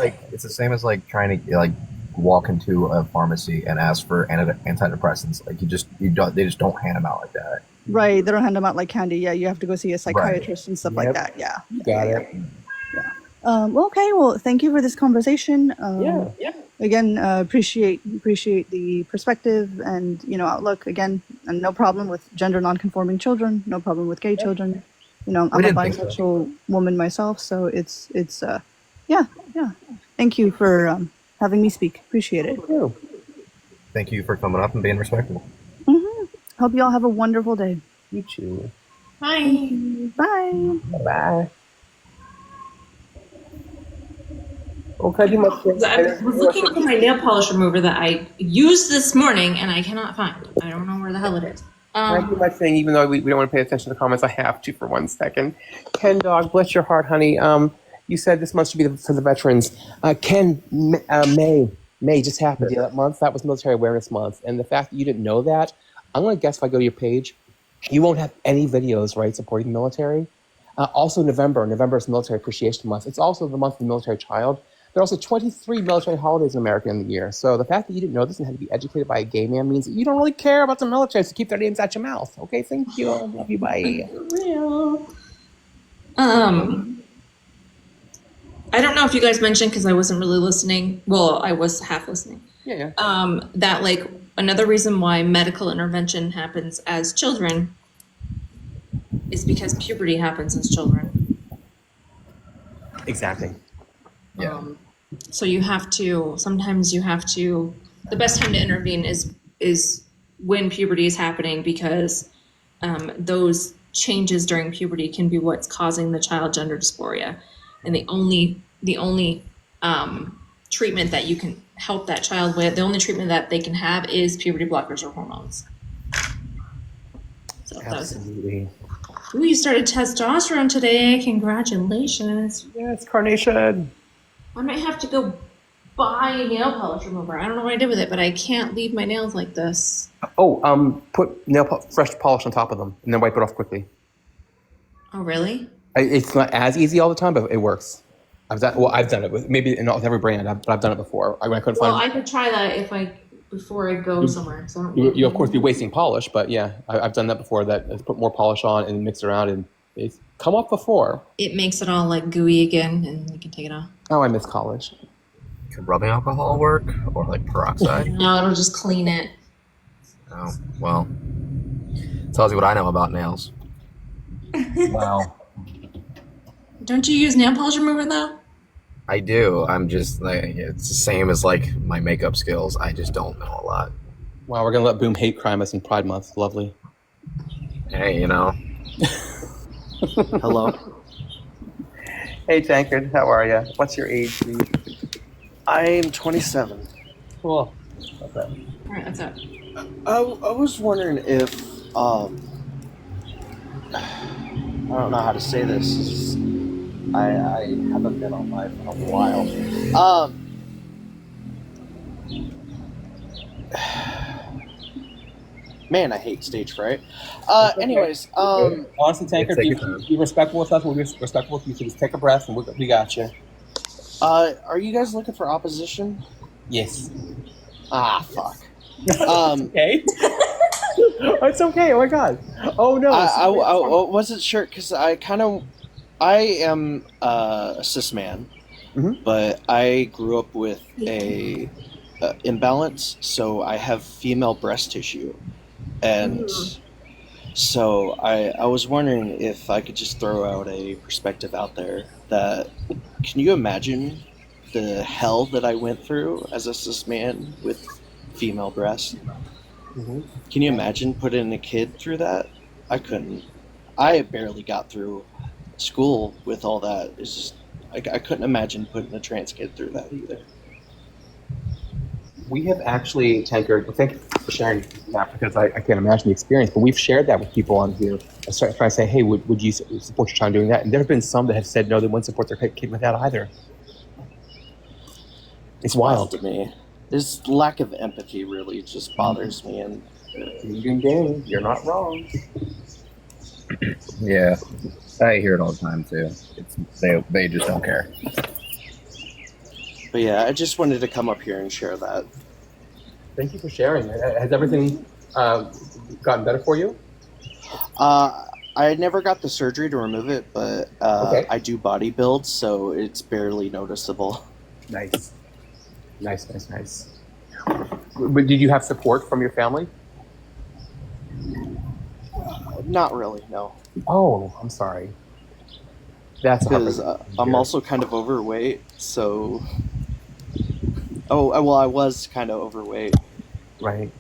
like trying to walk into a pharmacy and ask for antidepressants. Like they just don't hand them out like that. Right, they don't hand them out like candy. Yeah, you have to go see a psychiatrist and stuff like that. Yeah. Got it. Okay, well, thank you for this conversation. Yeah. Again, appreciate the perspective and outlook. Again, and no problem with gender non-conforming children. No problem with gay children. I'm a bisexual woman myself, so it's yeah. Thank you for having me speak. Appreciate it. Thank you for coming up and being respectful. Hope you all have a wonderful day. You too. Bye. Bye. Bye. Okay, I was looking for my nail polish remover that I used this morning, and I cannot find. I don't know where the hell it is. Can I do my thing, even though we don't want to pay attention to the comments? I have to for 1 second. Ken Dog, bless your heart, honey. You said this month should be for the veterans. Ken, May just happened that month. That was Military Awareness Month, and the fact that you didn't know that, I'm going to guess if I go to your page, you won't have any videos, right, supporting the military. Also, November is Military Appreciation Month. It's also the month of the military child. There are also 23 military holidays in America in the year. So the fact that you didn't know this and had to be educated by a gay man means that you don't really care about the military, so keep their names out your mouth. Okay, thank you. I love you. Bye. Real. I don't know if you guys mentioned, because I wasn't really listening. Well, I was half listening. Yeah. That like another reason why medical intervention happens as children is because puberty happens as children. Exactly. Yeah. So sometimes you have to, the best time to intervene is when puberty is happening, because those changes during puberty can be what's causing the child gender dysphoria. And the only treatment that you can help that child with, the only treatment that they can have is puberty blockers or hormones. So Absolutely. Ooh, you started testosterone today. Congratulations. Yes, Carnation. I might have to go buy a nail polish remover. I don't know what I did with it, but I can't leave my nails like this. Oh, put fresh polish on top of them and then wipe it off quickly. Oh, really? It's not as easy all the time, but it works. I've done it with maybe not with every brand, but I've done it before. I couldn't find. Well, I could try that before I go somewhere. So you of course be wasting polish, but yeah, I've done that before. That put more polish on and mix it around, and it's come up before. It makes it all like gooey again, and you can take it off. Oh, I miss college. Could rubbing alcohol work or like peroxide? No, it'll just clean it. Oh, well, tells you what I know about nails. Wow. Don't you use nail polish remover though? I do. I'm just like, it's the same as like my makeup skills. I just don't know a lot. Wow, we're gonna let Boom hate crime us in Pride Month. Lovely. Hey, Hello. Hey, Tankard, how are you? What's your age, please? I'm 27. Cool. All right, that's it. I was wondering if I don't know how to say this. I haven't been on live in a while. Man, I hate stage fright. Okay. Anyways, Honestly, Tanker, Take your time. be respectful with us. We'll be respectful with you. So just take a breath, and we got you. are you guys looking for opposition? Yes. Ah, fuck. Okay. It's okay. Oh my god. Oh no. I wasn't sure because I am a cis man, Mhm. but I grew up with a imbalance, so I have female breast tissue, and so I was wondering if I could just throw out a perspective out there that can you imagine the hell that I went through as a cis man with female breasts? Mhm. Can you imagine putting a kid through that? I couldn't. I barely got through school with all that. It's just I couldn't imagine putting a trans kid through that either. We have actually, Tanker, thank you for sharing that because I can't imagine the experience, but we've shared that with people on here. I start trying to say, hey, would you support your child doing that? And there have been some that have said no, they wouldn't support their kid with that either. It's wild to me. This lack of empathy really just bothers me, and You're not wrong. Yeah, I hear it all the time too. They just don't care. but yeah, I just wanted to come up here and share that. Thank you for sharing. Has everything gotten better for you? I never got the surgery to remove it, but Okay. I do body build, so it's barely noticeable. Nice. But did you have support from your family? Not really, no. Oh, I'm sorry. That's Because I'm also kind of overweight, so. Oh, well, I was kind of overweight. right.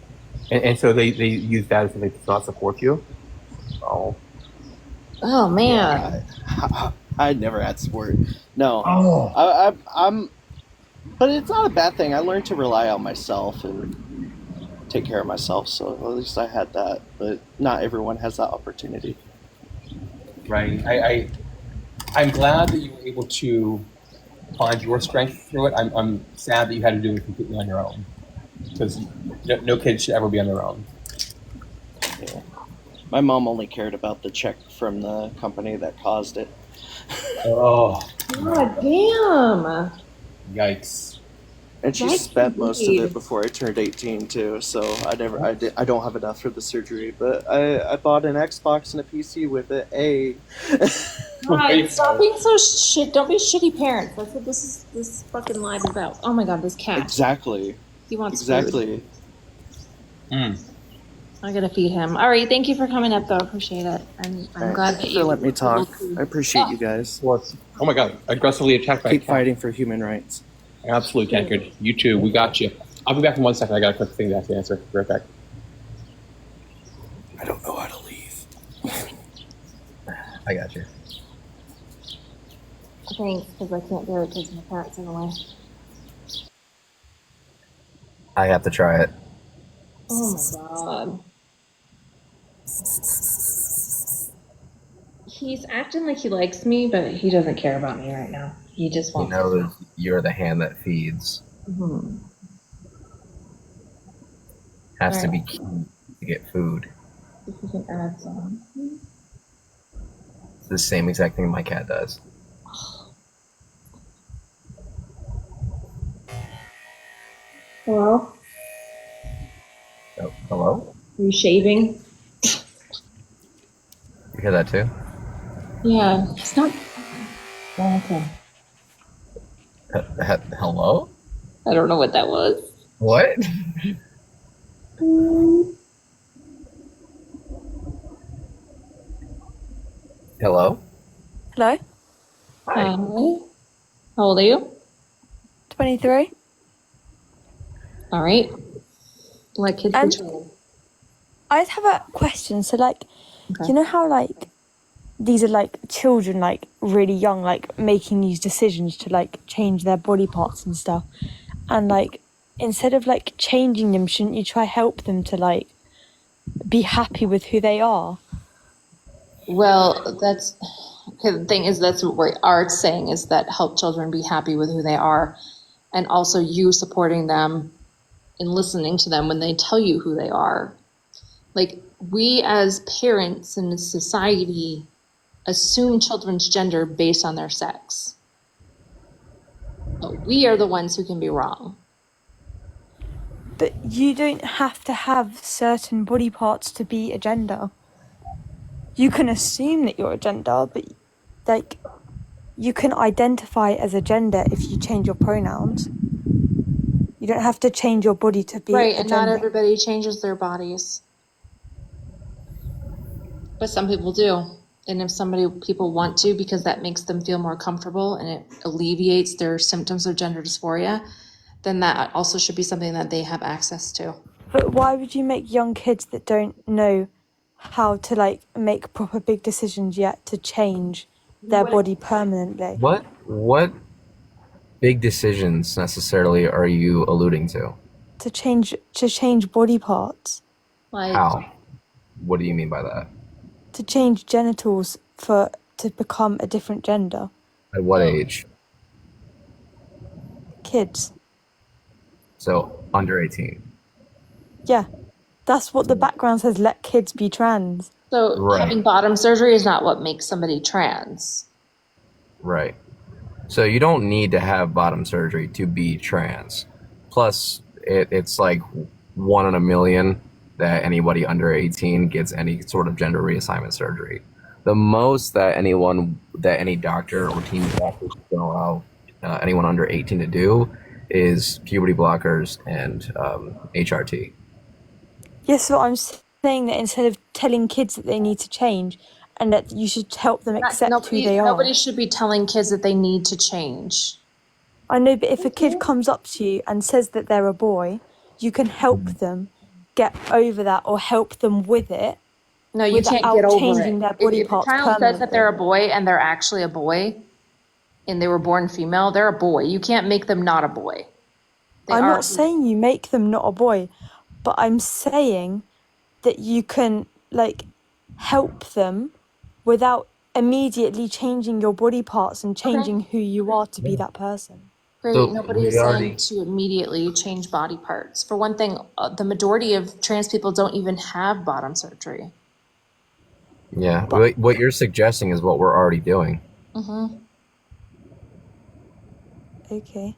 And so they use that as they do not support you. Oh. Oh man. I never had support. No. Oh. I'm. But it's not a bad thing. I learned to rely on myself and take care of myself, so at least I had that. But not everyone has that opportunity. Right. I'm glad that you were able to find your strength through it. I'm sad that you had to do it completely on your own, because no kid should ever be on their own. Yeah. My mom only cared about the check from the company that caused it. Oh, God damn. yikes! And she That's spent most of indeed. it before I turned 18 too. So I don't have enough for the surgery, but I bought an Xbox and a PC with it. God, stop being so shit. Don't be shitty parents. That's what this fucking live about. Oh my god, this cat. Exactly. He wants food. Exactly. I gotta feed him. All right, thank you for coming up though. I appreciate it. I'm glad that you let me were able talk. to- I appreciate you guys. Oh my god! Aggressively attacked by a Keep cat. fighting for human rights. Absolutely, Tankard. You too. We got you. I'll be back in 1 second. I got a quick thing to have to answer. Be right back. I don't know how to leave. I got you. Thanks, because I can't do it because my cat's in the way. I have to try it. Oh my god. He's acting like he likes me, but he doesn't care about me right now. He just You wants know that you're the hand that feeds. to. Has to Right. be key to get food. If you can add some. It's the same exact thing my cat does. Hello? Oh, hello? Are you shaving? You hear that too? Yeah. It's not. Oh, okay. Hello? I don't know what that was. What? Hello? Hello? Hi. How old are you? 23? All right. What kids Um, for children? I just have a question. So, like, Okay. you know how, like, these are, like, children, like, really young, like, making these decisions to, like, change their body parts and stuff. And, like, instead of, like, changing them, shouldn't you try help them to, like, be happy with who they are? Well, that's okay. The thing is, that's what we are saying is that help children be happy with who they are, and also you supporting them and listening to them when they tell you who they are. Like, we as parents in society assume children's gender based on their sex. But we are the ones who can be wrong. But you don't have to have certain body parts to be a gender. You can assume that you're a gender, but like you can identify as a gender if you change your pronouns. You don't have to change your body to be Right, a and not gender. everybody changes their bodies. But some people do. And if people want to because that makes them feel more comfortable and it alleviates their symptoms of gender dysphoria, then that also should be something that they have access to. But why would you make young kids that don't know how to like make proper big decisions yet to change their body permanently? What big decisions necessarily are you alluding to? To change body parts. Like, How? What do you mean by that? To change genitals to become a different gender. At what age? Kids. So under 18. Yeah. That's what the background says, let kids be trans. so Right. having bottom surgery is not what makes somebody trans. Right. So you don't need to have bottom surgery to be trans. Plus, it's like 1 in a million that anybody under 18 gets any sort of gender reassignment surgery. The most that any doctor or team of doctors can allow anyone under 18 to do is puberty blockers and HRT. Yes, so I'm saying that instead of telling kids that they need to change and that you should help them accept who they are. Nobody should be telling kids that they need to change. I know, but if a kid comes up to you and says that they're a boy, you can help them get over that or help them with it. No, you can't get over changing it. their body If a parts child says that they're a permanently. boy and they're actually a boy and they were born female, they're a boy. You can't make them not a boy. I'm not saying you make them not a boy, but I'm saying that you can like help them without immediately changing your body parts and changing who you are to be that person. Great. So Nobody is saying to immediately change body parts. For one thing, the majority of trans people don't even have bottom surgery. Yeah, what you're suggesting is what we're already doing. Mm-hmm. Okay.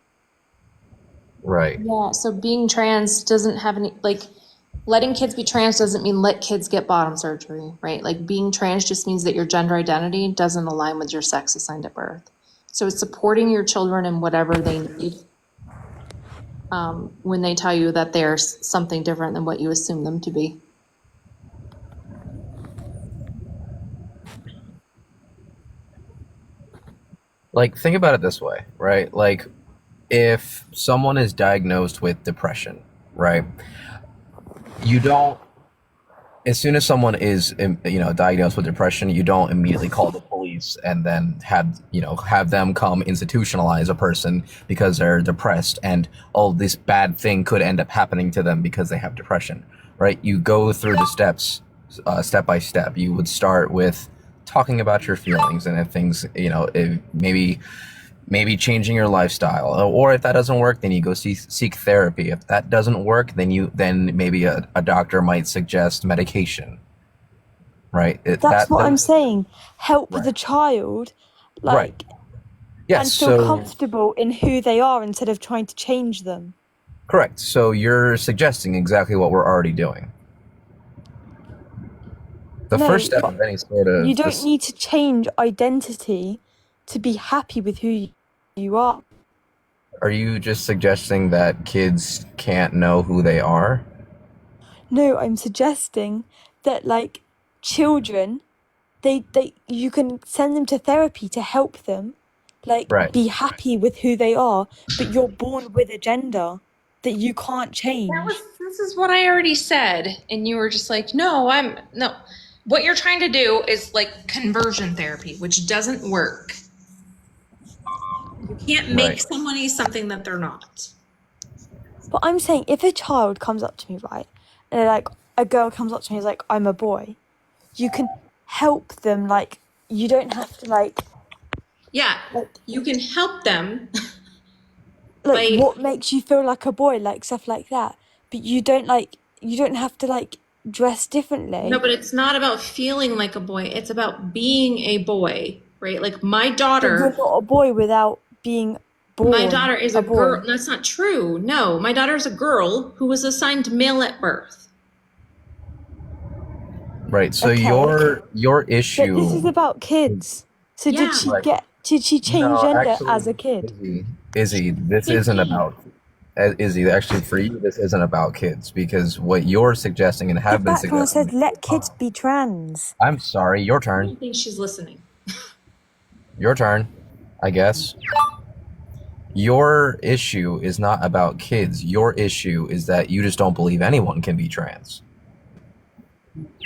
Right. Yeah, so being trans doesn't have any, like, letting kids be trans doesn't mean let kids get bottom surgery, right? Like, being trans just means that your gender identity doesn't align with your sex assigned at birth. So it's supporting your children in whatever they need when they tell you that they're something different than what you assume them to be. Like, think about it this way, right? Like, if someone is diagnosed with depression, right? You don't, as soon as someone is, diagnosed with depression, you don't immediately call the police and then have them come institutionalize a person because they're depressed and, oh, this bad thing could end up happening to them because they have depression, right? You go through the steps, step by step. You would start with talking about your feelings, and if things, if maybe changing your lifestyle, or if that doesn't work, then you go seek therapy. If that doesn't work, then maybe a doctor might suggest medication, right? That's what I'm saying. Help Right. the child, Right. Yes, and feel comfortable in who they are instead of trying to change them. Correct. So you're suggesting exactly what we're already doing. The first step of any sort of You don't need to change identity to be happy with who you are. Are you just suggesting that kids can't know who they are? No, I'm suggesting that like children, you can send them to therapy to help them be happy with who they are, but you're born with a gender that you can't change. This is what I already said, and you were just like, no. What you're trying to do is like conversion therapy, which doesn't work. You can't make somebody something that they're not. But I'm saying if a child comes up to me, right, and a girl comes up to me and is like, I'm a boy, you can help them, you don't have to Yeah, you can help them. What makes you feel like a boy, stuff like that. But you don't have to dress differently. No, but it's not about feeling like a boy. It's about being a boy, right? Like my But daughter. you're not a boy without being born. My daughter is a boy. girl. That's not true. No, my daughter is a girl who was assigned male at birth. Right. So Okay. your issue. But this is about kids. So Yeah. did she change gender as a kid? Izzy, this isn't about Izzy. Actually, for you, this isn't about kids because what you're suggesting and have The been background suggesting. says let kids be trans. I'm sorry. Your I turn. don't think she's listening. Your turn. I guess. Your issue is not about kids. Your issue is that you just don't believe anyone can be trans.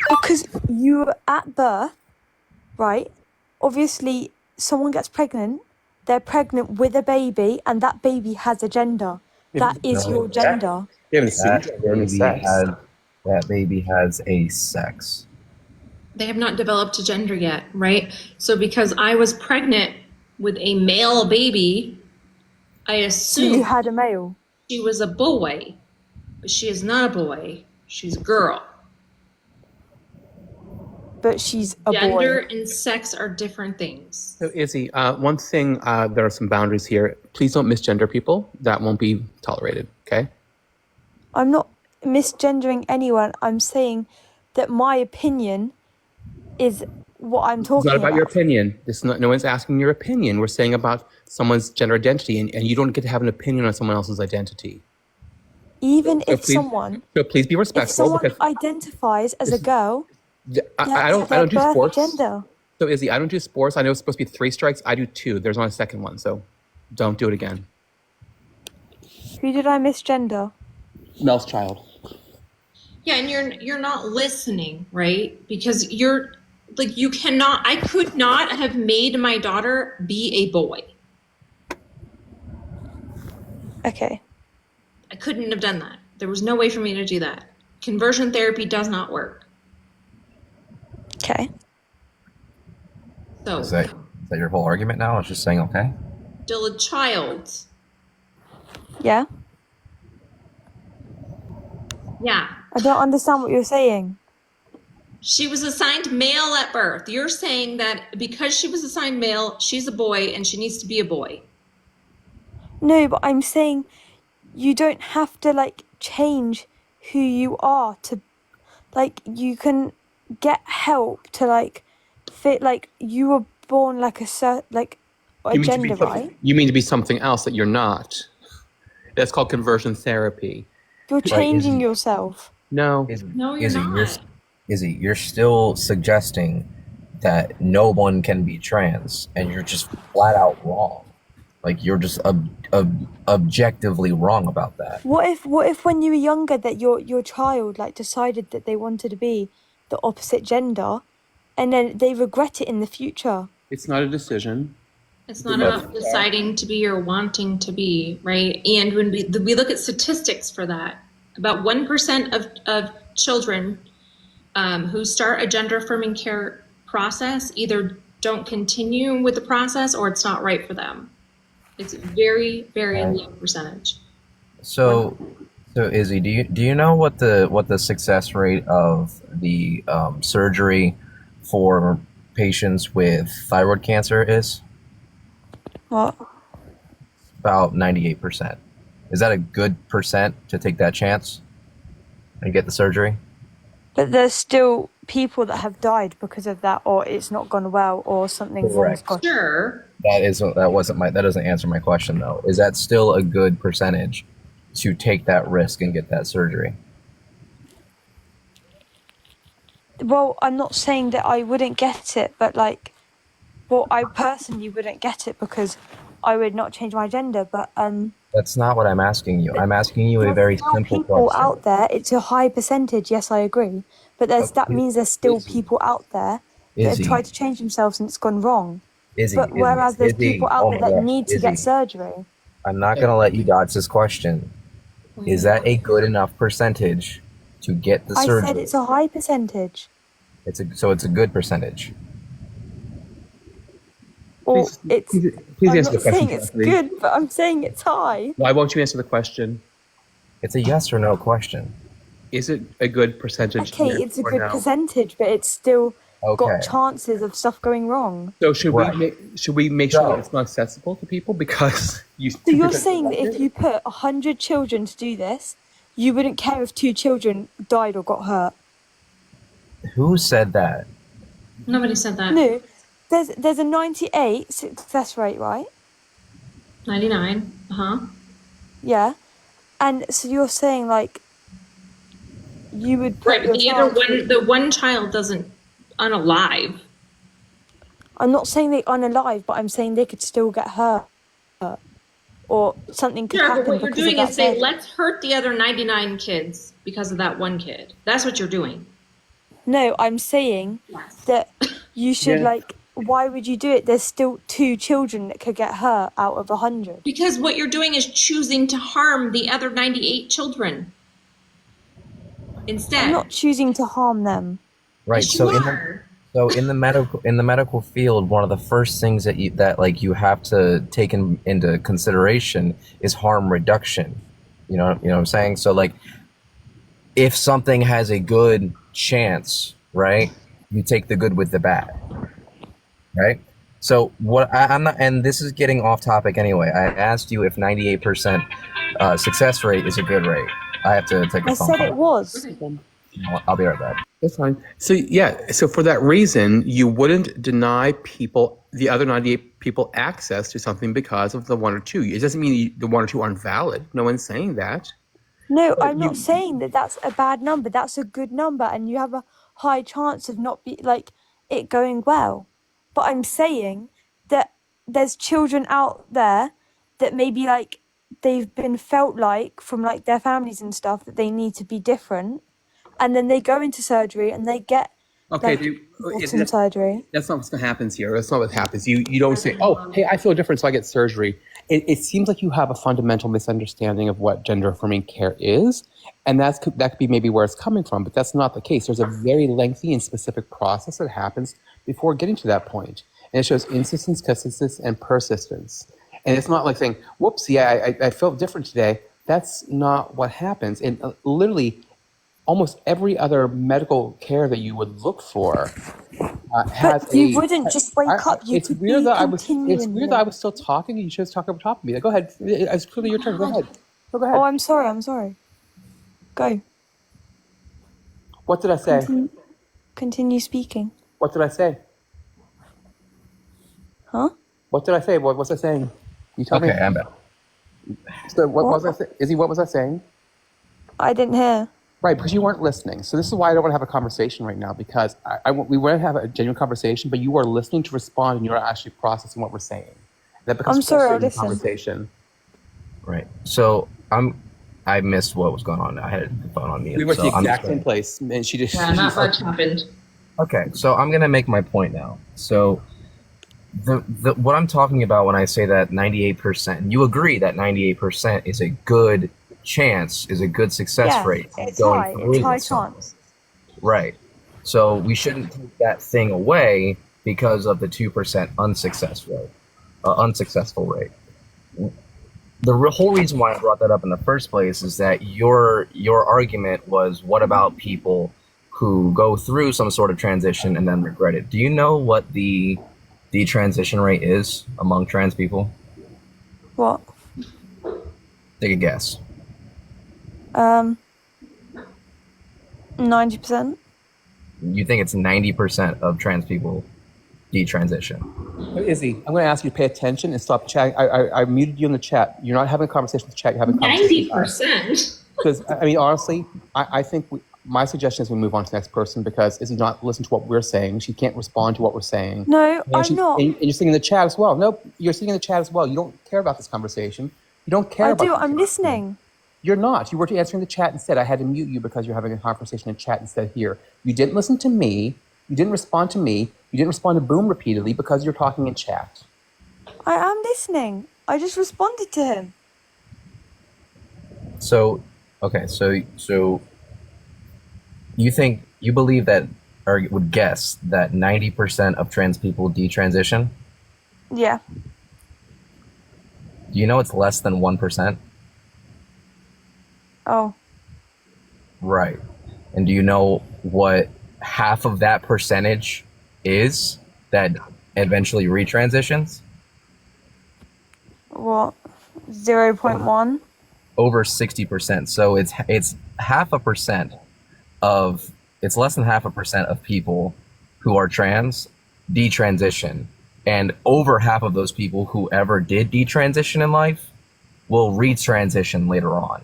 Because you at birth, right? Obviously, someone gets pregnant. They're pregnant with a baby, and that baby has a gender. That is your gender. That baby has a sex. They have not developed a gender yet, right? So because I was pregnant with a male baby, I So you assumed had a male. she was a boy, but she is not a boy. She's a girl. But she's a Gender boy. and sex are different things. So Izzy, one thing, there are some boundaries here. Please don't misgender people. That won't be tolerated, okay? I'm not misgendering anyone. I'm saying that my opinion is what I'm It's talking not about your about. opinion. No one's asking your opinion. We're saying about someone's gender identity, and you don't get to have an opinion on someone else's identity. Even So if please, someone so please be respectful. someone Because identifies as a girl, I don't their do birth sports. gender. So Izzy, I don't do sports. I know it's supposed to be 3 strikes. I do 2. There's not a second one, so don't do it again. Who did I misgender? Mel's child. Yeah, and you're not listening, right? Because you're like you cannot. I could not have made my daughter be a boy. Okay. I couldn't have done that. There was no way for me to do that. Conversion therapy does not work. Okay. So Is that your whole argument now? It's just saying okay. still a child. Yeah. Yeah. I don't understand what you're saying. She was assigned male at birth. You're saying that because she was assigned male, she's a boy and she needs to be a boy. No, but I'm saying you don't have to like change who you are to like you can get help to like fit like you were born like a gender, right? You mean to be something else that you're not. That's called conversion therapy. You're changing Izzy. yourself. No. No, you're Izzy, not. Izzy, you're still suggesting that no one can be trans, and you're just flat out wrong. Like you're just objectively wrong about that. What if when you were younger that your child like decided that they wanted to be the opposite gender and then they regret it in the future? It's not a decision. It's not about deciding to be or wanting to be, right? And when we look at statistics for that, about 1% of children who start a gender affirming care process either don't continue with the process or it's not right for them. It's very, very low percentage. So Izzy, do you know what the success rate of the surgery for patients with thyroid cancer is? What? About 98%. Is that a good percent to take that chance and get the surgery? But there's still people that have died because of that, or it's not gone well, or something wrong's gone. Sure. That doesn't answer my question though. Is that still a good percentage to take that risk and get that surgery? Well, I'm not saying that I wouldn't get it, but like, well, I personally wouldn't get it because I would not change my gender. But That's not what I'm asking you. I'm asking you a very simple people question. out there. It's a high percentage. Yes, I agree. But that means there's still people out there that have tried to change themselves and it's gone wrong. But whereas there's people out there that need to get surgery. I'm not going to let you dodge this question. Is that a good enough percentage to get the surgery? I said it's a high percentage. So it's a good percentage. Or it's. Please I'm answer not the question. saying it's good, but I'm saying it's high. Why won't you answer the question? It's a yes or no question. Is it a good percentage? Okay, Yes it's a or good no? percentage, but it's still got Okay. chances of stuff going wrong. So should Right. we make sure that So- it's not accessible to people because you? So you're because saying that if you put 100 children to do this, you wouldn't care if 2 children died or got hurt? Who said that? Nobody said that. No, there's a 98 success rate, right? 99. Yeah, and so you're saying like you would put Right, but your the other child. one, the one child doesn't unalive. I'm not saying they unalive, but I'm saying they could still get hurt, or something could Sure, but happen what you're because doing of that is say, surgery. let's hurt the other 99 kids because of that one kid. That's what you're doing. No, I'm saying that you should Yeah. like. Why would you do it? There's still 2 children that could get hurt out of 100. Because what you're doing is choosing to harm the other 98 children instead. I'm not choosing to harm them. Right. Yes, So you in the are. so in the medical field, one of the first things that you have to take into consideration is harm reduction. You know what I'm saying? So like, if something has a good chance, right, you take the good with the bad, right? So I'm not, and this is getting off topic anyway. I asked you if 98% success rate is a good rate. I have to take a I phone said call. it was. I'll be right back. That's fine. So yeah, so for that reason, you wouldn't deny people, the other 98 people, access to something because of the 1 or 2. It doesn't mean the 1 or 2 aren't valid. No one's saying that. No, But I'm not saying that that's a bad number. That's a good number, and you have a high chance of not be like it going well. But I'm saying that there's children out there that maybe like they've been felt like from like their families and stuff that they need to be different, and then they go into surgery and they get okay, like bottom surgery. that's not what happens here. That's not what happens. You don't say, oh, hey, I feel different, so I get surgery. It seems like you have a fundamental misunderstanding of what gender affirming care is, and that could be maybe where it's coming from, but that's not the case. There's a very lengthy and specific process that happens before getting to that point, and it shows insistence, consistency, and persistence. And it's not like saying, whoops, yeah, I felt different today. That's not what happens. And literally, almost every other medical care that you would look for has But you wouldn't just wake up. You it's could weird be that continually. I was still talking and you chose to talk over top of me. Go ahead. It's clearly your turn. Go ahead. Go ahead. Oh, I'm sorry. I'm sorry. Go. What did I say? Continue speaking. What did I say? Huh? What did I say? What was I saying? You tell me. Okay, I'm back. So what was I saying? Izzy, what was I saying? I didn't hear. Right, because you weren't listening. So this is why I don't want to have a conversation right now, because we want to have a genuine conversation, but you are listening to respond and you're not actually processing what we're saying. That becomes I'm sorry, I'll frustrating listen. conversation. Right. So I missed what was going on. I had the phone on mute. We were at so the exact same place, and she just. Yeah, not much happened. Okay, so I'm gonna make my point now. So the what I'm talking about when I say that 98%, you agree that 98% is a good chance, is a good success Yeah, rate it's going high. through It's high with something. chance. Right. So we shouldn't take that thing away because of the 2% unsuccessful rate. The whole reason why I brought that up in the first place is that your argument was, what about people who go through some sort of transition and then regret it? Do you know what the transition rate is among trans people? What? Take a guess. 90%. You think it's 90% of trans people detransition? Izzy, I'm going to ask you to pay attention and stop chatting. I muted you in the chat. You're not having a conversation with the chat. You're having a conversation. 90%. Because I mean, honestly, I think my suggestion is we move on to the next person, because Izzy not listen to what we're saying. She can't respond to what we're saying. No, And I'm not. And you're sitting in the chat as well. Nope, you're sitting in the chat as well. You don't care about this conversation. You don't care I about do. this I'm conversation. listening. You're not. You were answering the chat instead. I had to mute you because you're having a conversation in chat instead here. You didn't listen to me. You didn't respond to me. You didn't respond to Boom repeatedly because you're talking in chat. I am listening. I just responded to him. So, okay, so you believe that, or would guess that 90% of trans people detransition? Yeah. Do you know it's less than 1%? Oh. Right. And do you know what half of that percentage is that eventually retransitions? What? 0.1? Over 60%. So it's half a percent of it's less than half a percent of people who are trans detransition, and over half of those people who ever did detransition in life will retransition later on.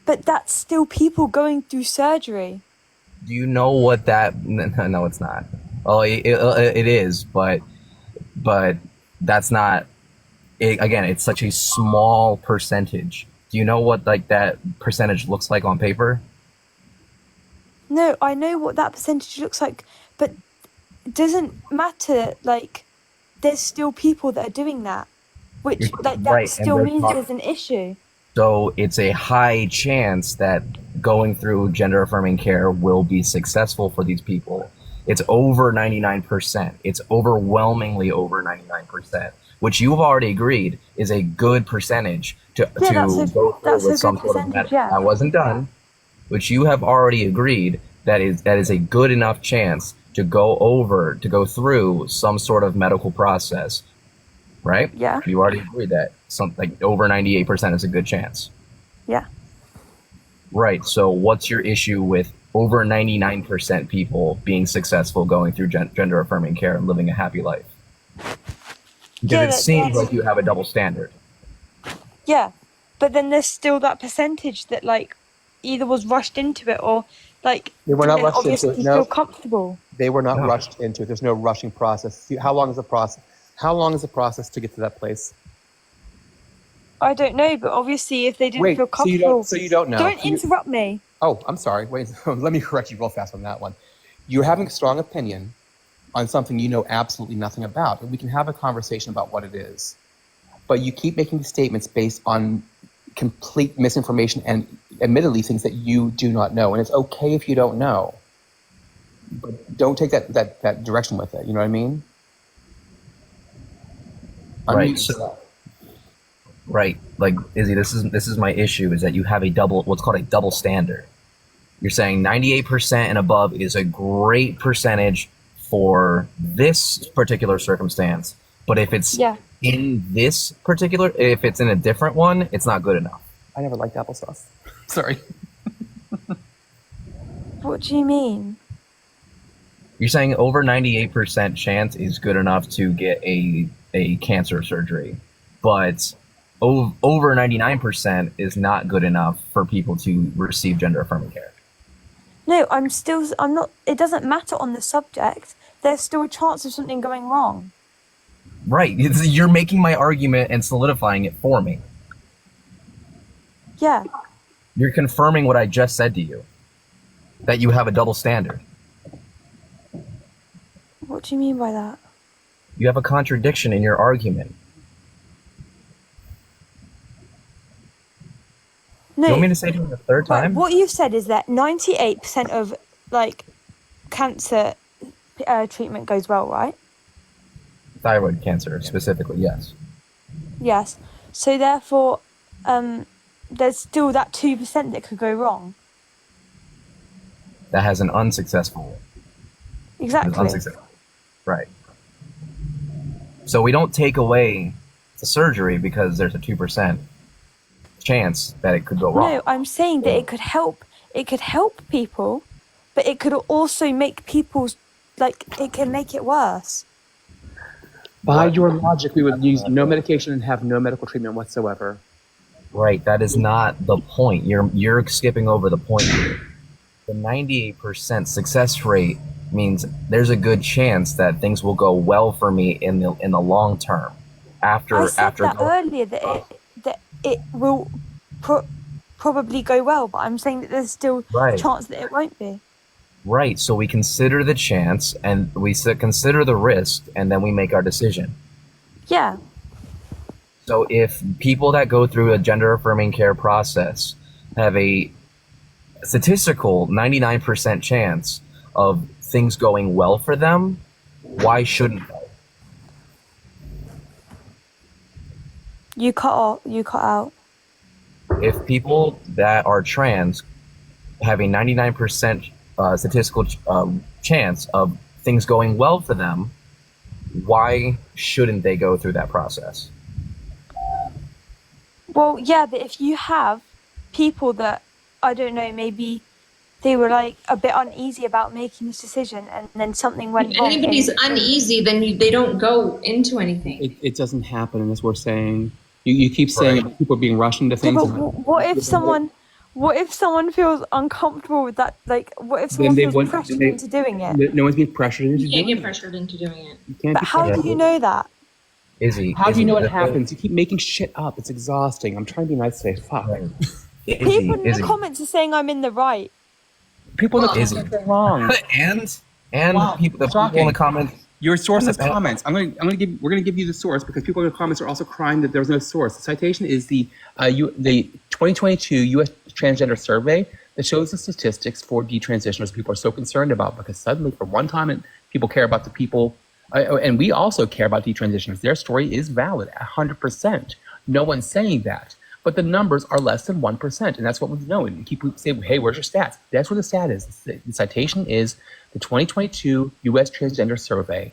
But that's still people going through surgery. Do you know what that? No, it's not. Oh, it is, but that's not. Again, it's such a small percentage. Do you know what like that percentage looks like on paper? No, I know what that percentage looks like, but it doesn't matter. Like, there's still people that are doing that, which like that Right, and still means there's an issue. so it's a high chance that going through gender affirming care will be successful for these people. It's over 99%. It's overwhelmingly over 99%, which you've already agreed is a good percentage to go through with some sort of percentage. medical. Yeah. I wasn't done, which you have already agreed that is a good enough chance to go through some sort of medical process, right? Yeah. You already agreed that something over 98% is a good chance. Yeah. Right. So what's your issue with over 99% people being successful going through gender affirming care and living a happy life? Because it seems like you have a double standard. Yeah, but then there's still that percentage that like either was rushed into it or like They were not didn't rushed into obviously it. No, feel comfortable. they were not No. rushed into it. There's no rushing process. See, how long is the process? How long is the process to get to that place? I don't know, but obviously if they didn't Wait, feel so you comfortable, don't know? don't interrupt me. Oh, I'm sorry. Wait, let me correct you real fast on that one. You're having a strong opinion on something you know absolutely nothing about, and we can have a conversation about what it is. But you keep making statements based on complete misinformation and admittedly things that you do not know. And it's okay if you don't know, but don't take that direction with it. You know what I mean? Right. Unmute So, yourself. right. Like Izzy, this is my issue is that you have what's called a double standard. You're saying 98% and above is a great percentage for this particular circumstance, but if it's in this particular, if it's in a different one, it's not good enough. I never liked applesauce. Sorry. What do you mean? You're saying over 98% chance is good enough to get a cancer surgery, but over 99% is not good enough for people to receive gender affirming care. No, I'm not, it doesn't matter on the subject. There's still a chance of something going wrong. Right. You're making my argument and solidifying it for me. Yeah. You're confirming what I just said to you, that you have a double standard. What do you mean by that? You have a contradiction in your argument. No. You want me to say it a third time? What you've said is that 98% of like cancer treatment goes well, right? Thyroid cancer specifically, yes. Yes. So therefore, there's still that 2% that could go wrong. That has an unsuccessful. Exactly. Right. So we don't take away the surgery because there's a 2% chance that it could go wrong. No, I'm saying that it could help. It could help people, but it could also make people's it can make it worse. By your logic, we would use no medication and have no medical treatment whatsoever. Right. That is not the point. You're skipping over the point here. The 98% success rate means there's a good chance that things will go well for me in the long term. I said that earlier that it will probably go well, but I'm saying that there's still a chance that it won't be. Right. So we consider the chance and we consider the risk, and then we make our decision. Yeah. So if people that go through a gender affirming care process have a statistical 99% chance of things going well for them, why shouldn't they? You cut out. If people that are trans have a 99% statistical chance of things going well for them, why shouldn't they go through that process? Well, yeah, but if you have people that, I don't know, maybe they were like a bit uneasy about making this decision and then something If went wrong anybody's in uneasy, then they don't go into anything. It doesn't happen, and that's what we're saying. You keep saying Right. people being rushed into Yeah, things. but what if someone feels uncomfortable with that? Like, what if Then someone they feels wouldn't. pressured into doing it? No one's being pressured into You can't doing get it. pressured into doing it. You can't But be how pressured. do you know that? Izzy, How do you know what the thing- happens? You keep making shit up. It's exhausting. I'm trying to be nice today. Fuck. Right. People in the Izzy, comments are saying I'm in the right. People in the Izzy. comments are wrong. and Wow, people, the people in shocking. the comments. Your source is And the- comments. We're going to give you the source because people in the comments are also crying that there's no source. The citation is the 2022 U.S. Transgender Survey that shows the statistics for detransitioners people are so concerned about, because suddenly, for one time, people care about the people, and we also care about detransitioners. Their story is valid, 100%. No one's saying that. But the numbers are less than 1%, and that's what we know. And people say, hey, where's your stats? That's where the stat is. The citation is the 2022 U.S. Transgender Survey.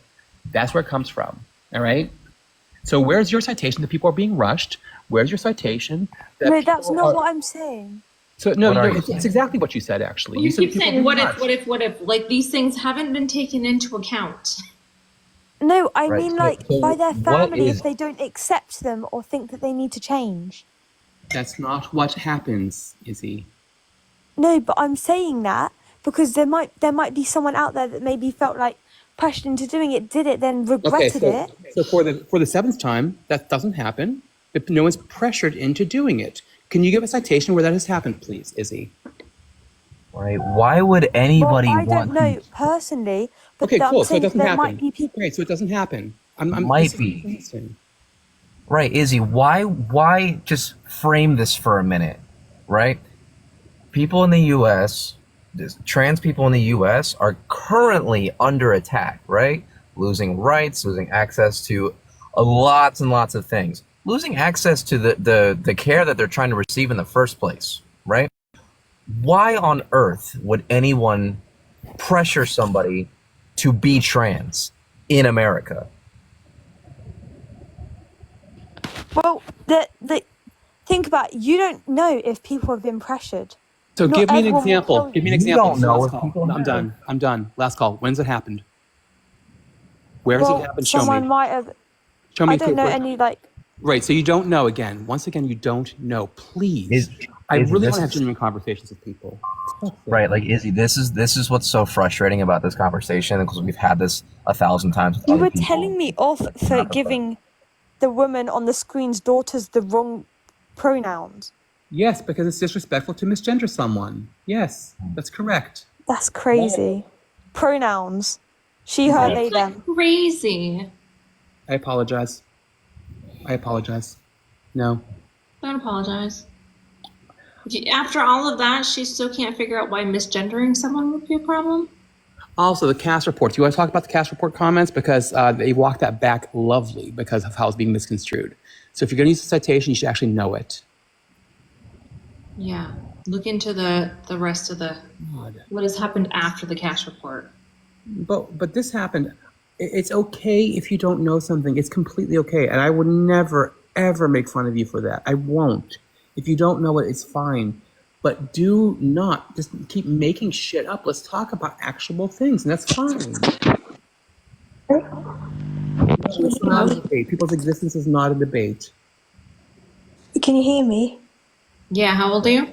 That's where it comes from, all right? So where's your citation that people are being rushed? Where's your citation that No, that's people not are... what I'm saying. So no, What are you it's saying? exactly what you said, actually. You said keep people are saying, being what if, rushed. what if? Like, these things haven't been taken into account. No, I Right, mean so- like so by their what family is- if they don't accept them or think that they need to change. That's not what happens, Izzy. No, but I'm saying that because there might be someone out there that maybe felt like pressured into doing it, did it, then Okay, regretted it. so for the seventh time, that doesn't happen. No one's pressured into doing it. Can you give a citation where that has happened, please, Izzy? Right? Why would Well, anybody I don't want know to? personally, but Okay, I'm cool. So it saying doesn't there happen. might be people. Right, so it doesn't happen. Might this is be. interesting. Right, Izzy, why just frame this for a minute, right? People in the US, trans people in the US are currently under attack, right? Losing rights, losing access to lots and lots of things. Losing access to the care that they're trying to receive in the first place, right? Why on earth would anyone pressure somebody to be trans in America? Well, think about it, you don't know if people have been pressured. So Not give me an everyone will example. tell Give me an you. You example. don't This is the know last if call. people No, I'm have. done. I'm done. Last call. When's it happened? Where has it Well, happened? Show someone me. might have. Show I me. don't know any like. Right. So you don't know again. Once again, you don't know. Please. Izzy, I really this want to have is genuine conversations with people. right. Like Izzy, this is what's so frustrating about this conversation, because we've had this 1,000 times with You other were people. telling me off for giving the woman on the screen's daughters the wrong pronouns. Yes, because it's disrespectful to misgender someone. Yes, that's correct. That's crazy. Pronouns. She, her, Yeah. they, It's like them. crazy. I apologize. No. Don't apologize. After all of that, she still can't figure out why misgendering someone would be a problem. Also, the cast reports. You want to talk about the cast report comments? Because they walked that back lovely because of how it's being misconstrued. So if you're going to use a citation, you should actually know it. Yeah. Look into the rest of the what has happened after the cash report. But this happened. It's okay if you don't know something. It's completely okay. And I would never, ever make fun of you for that. I won't. If you don't know it, it's fine. But do not just keep making shit up. Let's talk about actual things, and that's fine. It's not a debate. People's existence is not a debate. Can you hear me? Yeah, how old are you?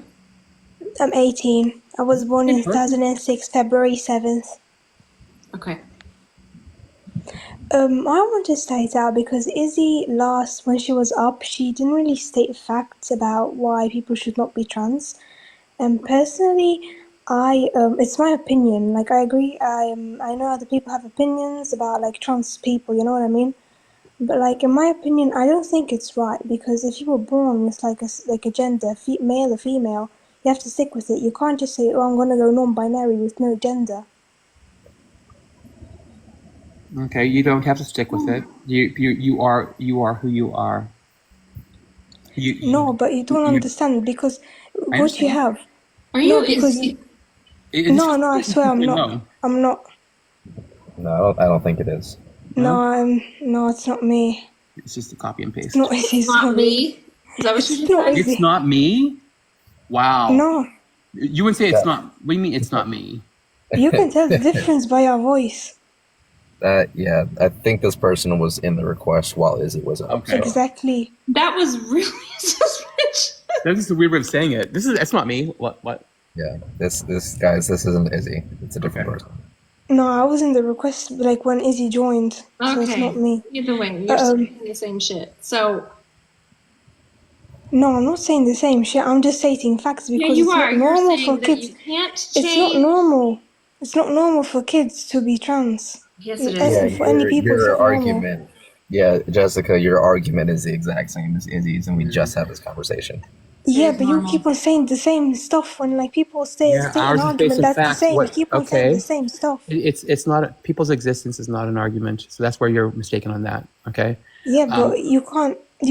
I'm 18. I was born in 2006, February 7th. Okay. I want to state out because Izzy last, when she was up, she didn't really state facts about why people should not be trans. And personally, it's my opinion. Like, I agree. I know other people have opinions about like trans people. You know what I mean? But like in my opinion, I don't think it's right because if you were born with like a gender, male or female, you have to stick with it. You can't just say, "Oh, I'm gonna go non-binary with no gender." Okay, you don't have to stick with it. You are who you are. No, but you don't you understand because I what you understand. have. Are No, you? because no, I swear I'm not. No. I'm not. No, I don't think it is. No, it's not me. It's just a copy and It's paste. not easy. It's not Sorry, me. Is that what you it's just not said? It's easy. not me? Wow. No, You wouldn't say it's Yeah. not. What do you mean it's not me? you can tell the difference by our voice. Yeah, I think this person was in the request while Izzy was up. Okay. So. Exactly. That was really suspicious. That's just a weird way of saying it. It's not me. What? Yeah, this guys, this isn't Izzy. It's a different Okay. person. No, I was in the request like when Izzy joined, so it's not Okay. me. Either way, you're saying the same shit. So No, I'm not saying the same shit. I'm just stating facts yeah, because you it's not are. You're normal for saying that kids. you can't It's not change. normal. It's not normal for kids to be trans. Yes, it is. Yeah, For any people, it's your not normal. argument. Yeah, Jessica, your argument is the exact same as Izzy's, and we just had this conversation. It Yeah, is but you normal. keep on saying the same stuff when like people state an Ours is based argument on that's the facts. same. You What? keep on saying Okay. the same stuff. It's not people's existence is not an argument. So that's where you're mistaken on that. Okay. Yeah, but you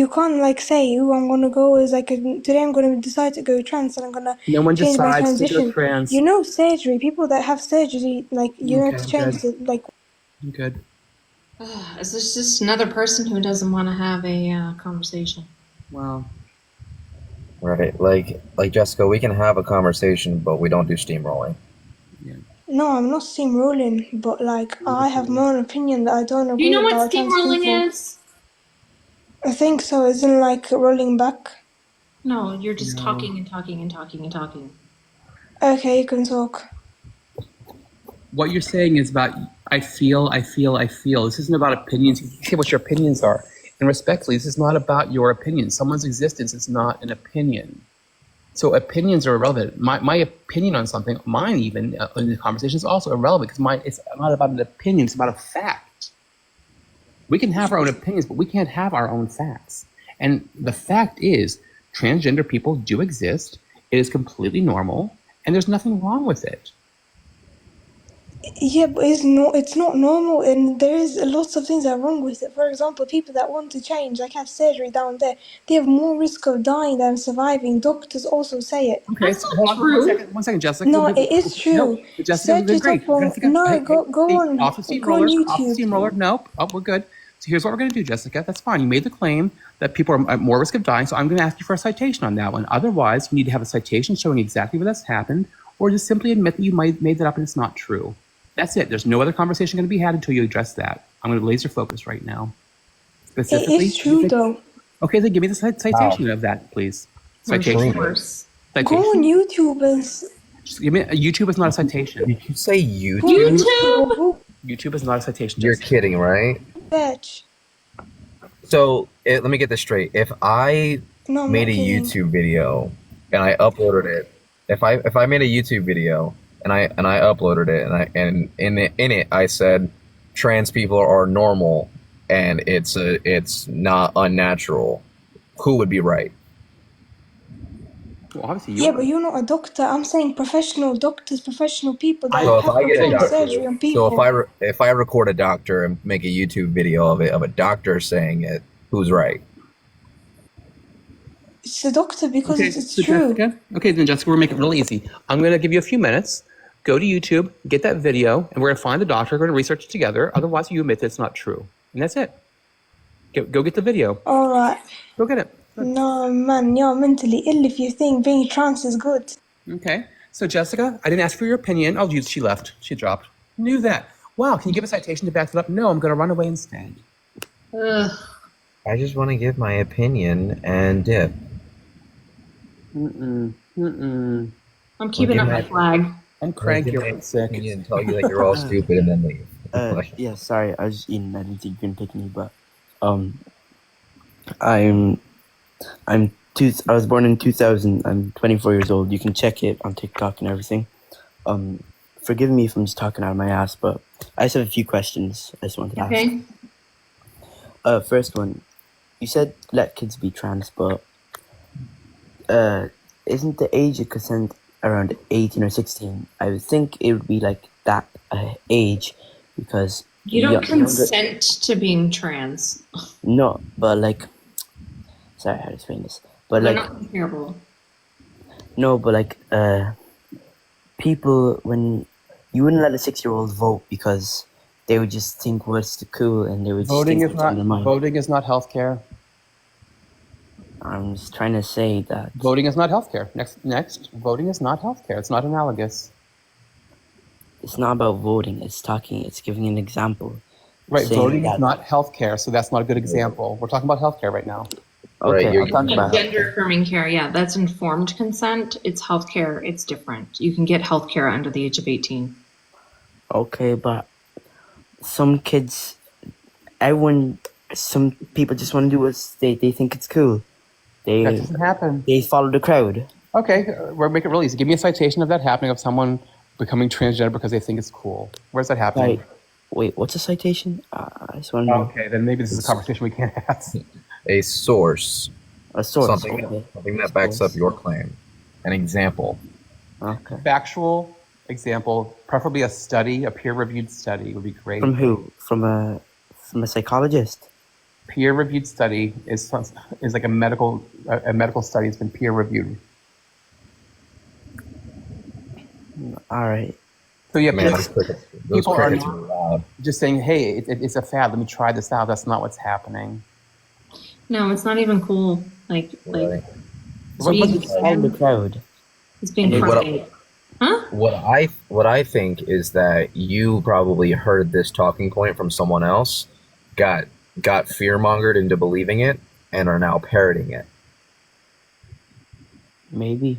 can't like say, "Oh, I'm gonna go as like today I'm gonna decide to go trans and I'm gonna No one change my decides to go transition." trans. You know, surgery. People that have surgery, like Okay, to I'm change good. the like. I'm good. Is this just another person who doesn't want to have a conversation? Wow. Right, like Jessica, we can have a conversation, but we don't do steamrolling. Yeah. No, I'm not steamrolling, but like I have my own opinion that I don't Do you agree know what about trans people. steamrolling is? I think so. Isn't like rolling back. No, you're just No. talking and talking and talking and talking. Okay, you can talk. What you're saying is about I feel. This isn't about opinions. You can say what your opinions are. And respectfully, this is not about your opinion. Someone's existence is not an opinion. So opinions are irrelevant. My opinion on something, mine even in the conversation, is also irrelevant because it's not about an opinion. It's about a fact. We can have our own opinions, but we can't have our own facts. And the fact is, transgender people do exist. It is completely normal, and there's nothing wrong with it. Yeah, but it's not normal, and there is lots of things that are wrong with it. For example, people that want to change, like have surgery down there, they have more risk of dying than surviving. Doctors also say it. Okay, That's so not hold on true. one second, Jessica. No, it is No, true. Jessica, Search it great. up on. Jessica, No, hey, go on, off the go on steamroller, off the YouTube. steamroller. No, oh, we're good. So here's what we're going to do, Jessica. That's fine. You made the claim that people are at more risk of dying, so I'm going to ask you for a citation on that one. Otherwise, you need to have a citation showing exactly what that's happened, or just simply admit that you made that up and it's not true. That's it. There's no other conversation going to be had until you address that. I'm going to laser focus right now. Specifically, It is true though. Okay, then give me the citation of that, please. Citation. Worse. Go on YouTube and Just give me YouTube is not a citation. Did you say YouTube? YouTube. YouTube is not a citation. You're Jessica. kidding, right? search. So let me get this straight. If I No, I'm made not a kidding. YouTube video and I uploaded it, if I made a YouTube video and I uploaded it and in it I said trans people are normal and it's not unnatural, who would be right? Well, obviously you Yeah, are. but you're not a doctor. I'm saying professional doctors, professional people that So if have I get a performed doctor, surgery on so people. if I record a doctor and make a YouTube video of a doctor saying it, who's right? It's a doctor because Okay, it's so true. Jessica. Okay, then Jessica, we're making it really easy. I'm going to give you a few minutes. Go to YouTube, get that video, and we're going to find the doctor. We're going to research it together. Otherwise, you admit that it's not true, and that's it. Go get the video. All right. Go get it. Good. No, man, you're mentally ill if you think being trans is good. Okay. So Jessica, I didn't ask for your opinion. Oh, she left. She dropped. Knew that. Wow. Can you give a citation to back that up? No, I'm going to run away instead. Ugh. I just want to give my opinion and dip. I'm keeping up my flag. I'm cranky or sick. And tell you that you're all stupid and then leave. Yeah, sorry, I was just eating. I didn't think you were gonna pick me, but I was born in 2000. I'm 24 years old. You can check it on TikTok and everything. Forgive me if I'm just talking out of my ass, but I just have a few questions I just wanted to ask. First one, you said let kids be trans, but isn't the age of consent around 18 or 16? I would think it would be like that age because You don't consent to being trans. No, but like, sorry, how to explain this? But They're like, not comparable. no, but like, people, when you wouldn't let a 6-year-old vote because they would just think what's the cool, and they would just think what's in their mind. Voting is not healthcare. I'm just trying to say that Voting is not healthcare. Next. Voting is not healthcare. It's not analogous. it's not about voting. It's giving an example. Right. Saying Voting that- is not healthcare, so that's not a good example. We're talking about healthcare right now. Okay, Right, I'll talk about Gender healthcare. affirming care, yeah, that's informed consent. It's healthcare. It's different. You can get healthcare under the age of 18. Okay, but some people just want to do what they think it's cool. That They doesn't happen. follow the crowd. Okay, we'll make it real easy. Give me a citation of that happening, of someone becoming transgender because they think it's cool. Where's that happening? Right. Wait, what's a citation? I just want to know. Okay, then maybe this is a conversation we can't have. A source. A source. Something, Okay. something that backs up your claim. An example. Okay. Factual example, preferably a study, a peer-reviewed study would be great. From who? From a psychologist? Peer-reviewed study is like a medical study. It's been peer-reviewed. All right. So yeah, Man, people those are crickets not are loud. just saying, "Hey, it's a fad. Let me try this out." That's not what's happening. No, it's not even cool. Like Right. So being you follow the crowd. it's being Hey, frustrated. Huh? What I think is that you probably heard this talking point from someone else, got fear-mongered into believing it, and are now parroting it. Maybe.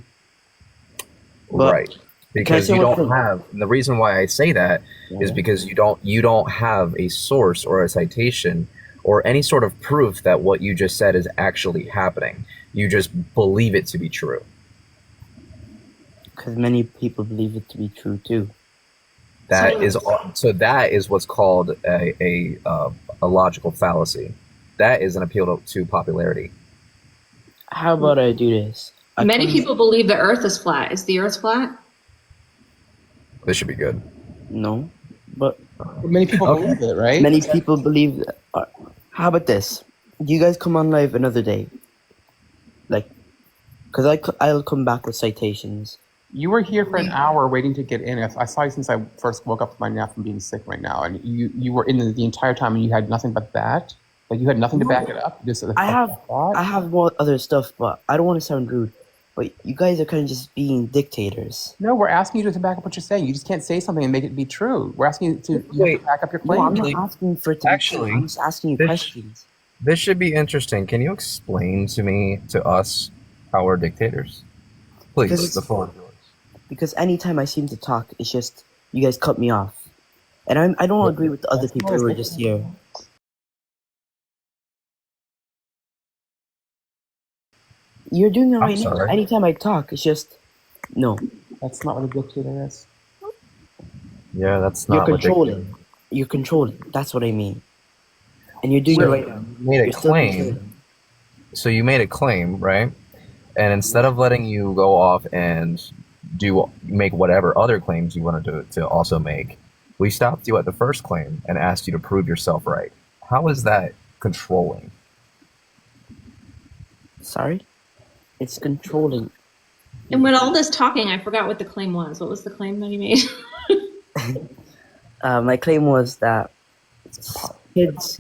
But Right. Because say you one don't thing? have, and the reason why I say that is Yeah. because you don't have a source or a citation or any sort of proof that what you just said is actually happening. You just believe it to be true. Because many people believe it to be true too. That is what's called a logical fallacy. That is an appeal to popularity. How about I do this? Many people believe the earth is flat. Is the earth flat? This should be good. No, but Many people believe it, right? many people believe that. How about this? You guys come on live another day. Like, because I'll come back with citations. You were here for an hour waiting to get in. I saw you since I first woke up from my nap from being sick right now, and you were in the entire time, and you had nothing but that. Like you had nothing to back it up. Just I have more other stuff, but I don't want to sound rude. But you guys are kind of just being dictators. No, we're asking you to back up what you're saying. You just can't say something and make it be true. We're asking you to back up your claim. No, I'm not asking for it to be true. I'm just asking you questions. This should be interesting. Can you explain to us how we're dictators? Please, the floor is yours. Because anytime I seem to talk, it's just you guys cut me off, and I don't agree with the other people who are just here. You're doing it right now. sorry. Anytime I talk, it's just no. That's not what a dictator is. Yeah, that's You're not what controlling. You're controlling. That's what I mean. And you're doing it right now. You made a You're still claim. controlling. So you made a claim, right? And instead of letting you go off and make whatever other claims you wanted to also make, we stopped you at the first claim and asked you to prove yourself right. How is that controlling? Sorry? It's controlling. And with all this talking, I forgot what the claim was. What was the claim that he made? My claim was that kids,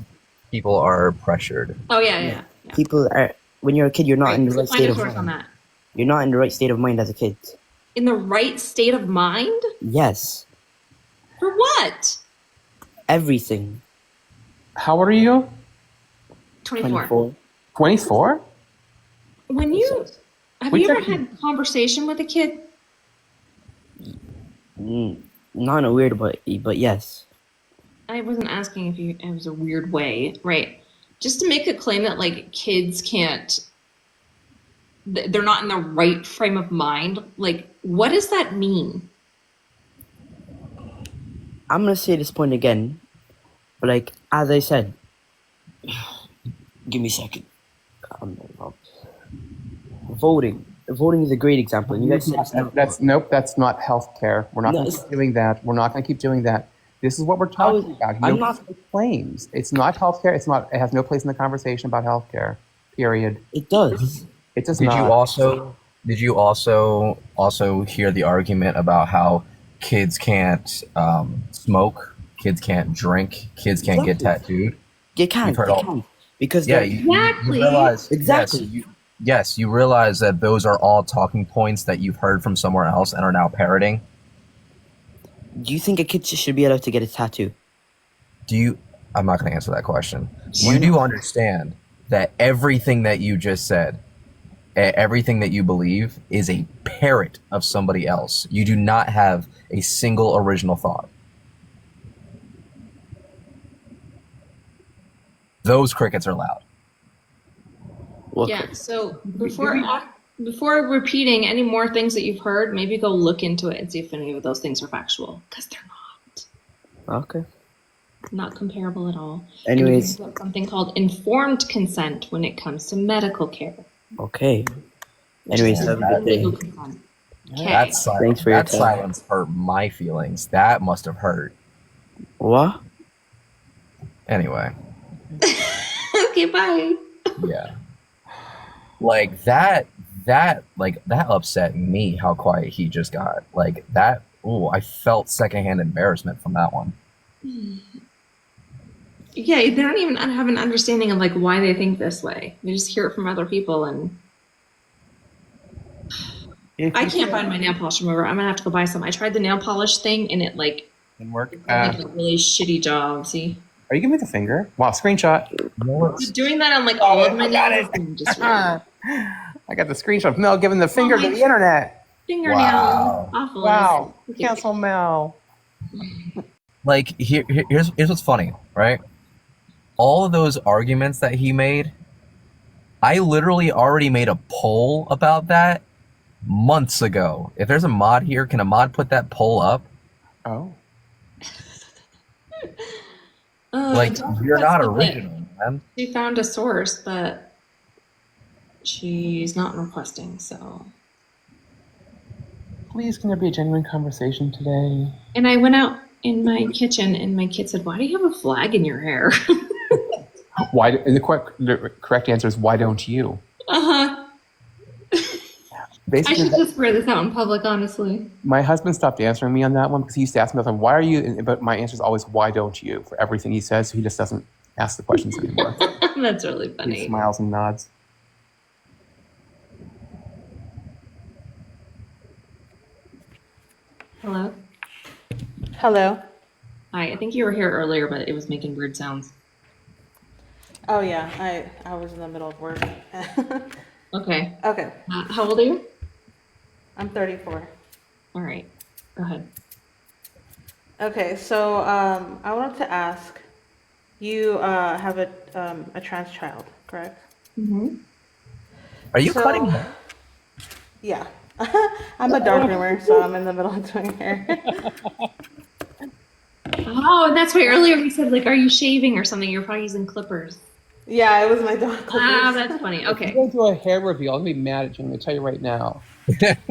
People are pressured. Oh yeah. people are, when you're a kid, you're not in the right Find state a of source on mind. that. You're not in the right state of mind as a kid. In the right state of mind? Yes. For what? Everything. How old are you? 24. 24? When you have We you ever took- had a conversation with a kid? Not in a weird way, but yes. I wasn't asking if it was a weird way, right? Just to make a claim that like kids can't, they're not in the right frame of mind. Like, what does that mean? I'm gonna say this point again, but like as I said, give me a second. Voting is a great example. And you guys said it's not. That's not healthcare. We're not going to keep doing that. We're not going to keep doing that. This is what we're talking about. I'm You not- make claims. It's not healthcare. It has no place in the conversation about healthcare. Period. It does. It does Did not. you also Did you also hear the argument about how kids can't smoke, kids can't drink, kids can't get Exactly. tattooed? They You've can't. heard They all. can't because Yeah, they're you Exactly. realize. exactly. Yes, you realize that those are all talking points that you've heard from somewhere else and are now parroting. Do you think a kid should be allowed to get a tattoo? Do you? I'm not going to answer that question. Why You do not? understand that everything that you just said, everything that you believe, is a parrot of somebody else. You do not have a single original thought. Those crickets are loud. Well, Yeah. So before repeating any more things that you've heard, maybe go look into it and see if any of those things are factual, because they're okay. not comparable at all. Anyways, And you have something called informed consent when it comes to medical care. okay. Anyways, have a good day. Legal consent. Okay. That silence, Thanks for your that time. silence hurt my feelings. That must have hurt. What? Anyway, Okay, bye. yeah. Like that upset me how quiet he just got. Like that, ooh, I felt secondhand embarrassment from that one. Yeah, they don't even have an understanding of like why they think this way. They just hear it from other people, and I can't find my nail polish remover. I'm gonna have to go buy some. I tried the nail polish thing, and it like Didn't work. did like a really shitty job. See, Are you giving me the finger? Wow, screenshot. just doing that on like all of my I got nails. it. and just really I got the screenshot. Mel giving the finger to the internet. fingernail Wow. awful. Wow. Cancel Mel. Like here's what's funny, right? All of those arguments that he made, I literally already made a poll about that months ago. If there's a mod here, can a mod put that poll up? Oh. Like, you're not original, man. She found a source, but she's not requesting. So, Please, can there be a genuine conversation today? and I went out in my kitchen, and my kid said, "Why do you have a flag in your hair?" Why? And the correct answer is why don't you? I Basically, should just wear this out in public, honestly. my husband stopped answering me on that one because he used to ask me, "Why are you?" But my answer is always, "Why don't you?" for everything he says. So he just doesn't ask the questions anymore. That's really He funny. smiles and nods. Hello. Hello. Hi. I think you were here earlier, but it was making weird sounds. Oh yeah, I was in the middle of work. Okay. Okay, How old are you? I'm 34. All right. Go ahead. Okay, so I wanted to ask, you have a trans child, correct? Mm-hmm. Are you So- cutting hair? Yeah. I'm a dark groomer, so I'm in the middle of doing hair. Oh, and that's why earlier he said, like, are you shaving or something? You're probably using clippers. Yeah, it was my dog. Ah, that's funny. If Okay. you go do a hair reveal, I'm gonna be mad at you. I'm gonna tell you right now. No,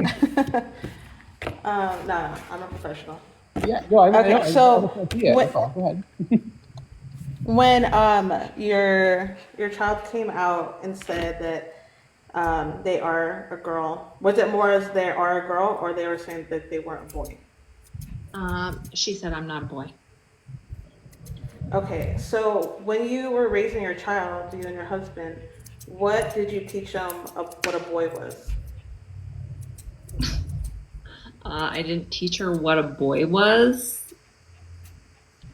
I'm a professional. Yeah, no, I Okay, know. so I idea. what- That's all. Go ahead. When your child came out and said that they are a girl, was it more as they are a girl, or they were saying that they weren't a boy? She said, I'm not a boy. Okay, so when you were raising your child, you and your husband, what did you teach them what a boy was? I didn't teach her what a boy was.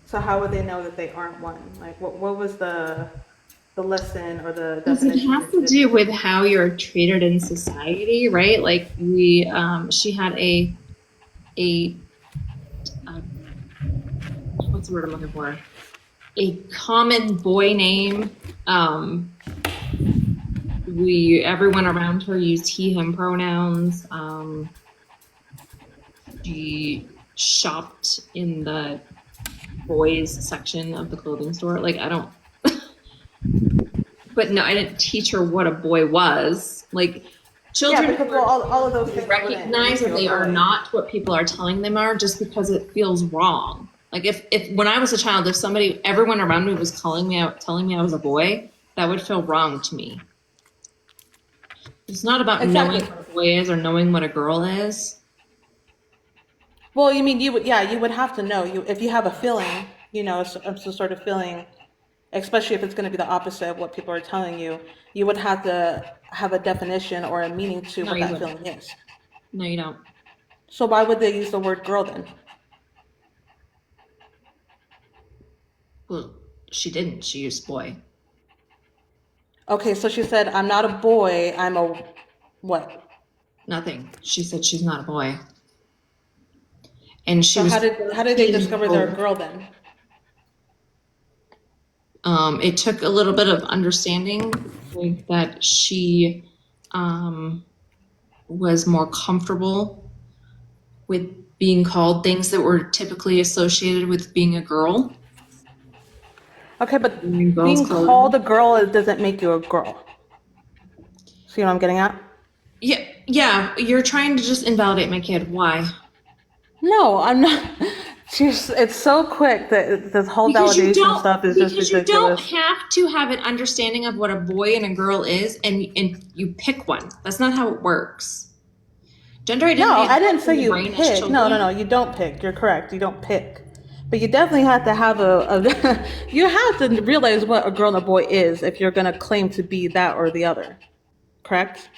So how would they know that they aren't one? Like, what was the lesson or the Does it definition? have to do with how you're treated in society, right? Like she had a what's the word I'm looking for? A common boy name. Everyone around her used he/him pronouns. She shopped in the boys section of the clothing store. Like, I don't. But no, I didn't teach her what a boy was. Like, children Yeah, because all of those things recognize that they are not what people are telling them are, just because it feels wrong. Like, if when I was a child, if everyone around me was calling me out, telling me I was a boy, that would feel wrong to me. It's not about Exactly. knowing what a boy is or knowing what a girl is. Well, you mean you would, yeah, you would have to know. If you have a feeling, some sort of feeling, especially if it's going to be the opposite of what people are telling you, you would have to have a definition or a meaning to No, what you that wouldn't. feeling is. No, you don't. So why would they use the word girl then? Well, she didn't. She used boy. Okay, so she said, I'm not a boy, I'm a what? Nothing. She said she's not a boy. And she So was how did they 13 years discover they're a old. girl then? It took a little bit of understanding that she was more comfortable with being called things that were typically associated with being a girl. Okay, but Wearing girls' being clothing. called a girl doesn't make you a girl. See what I'm getting at? Yeah, you're trying to just invalidate my kid. Why? No, I'm not. It's so quick that this whole validation stuff is just Because you don't ridiculous. have to have an understanding of what a boy and a girl is, and you pick one. That's not how it works. Gender No, identity I is didn't built in say the you brain as pick. No, children. you don't pick. You're correct. You don't pick. But you definitely have to have you have to realize what a girl and a boy is if you're going to claim to be that or the other. Correct?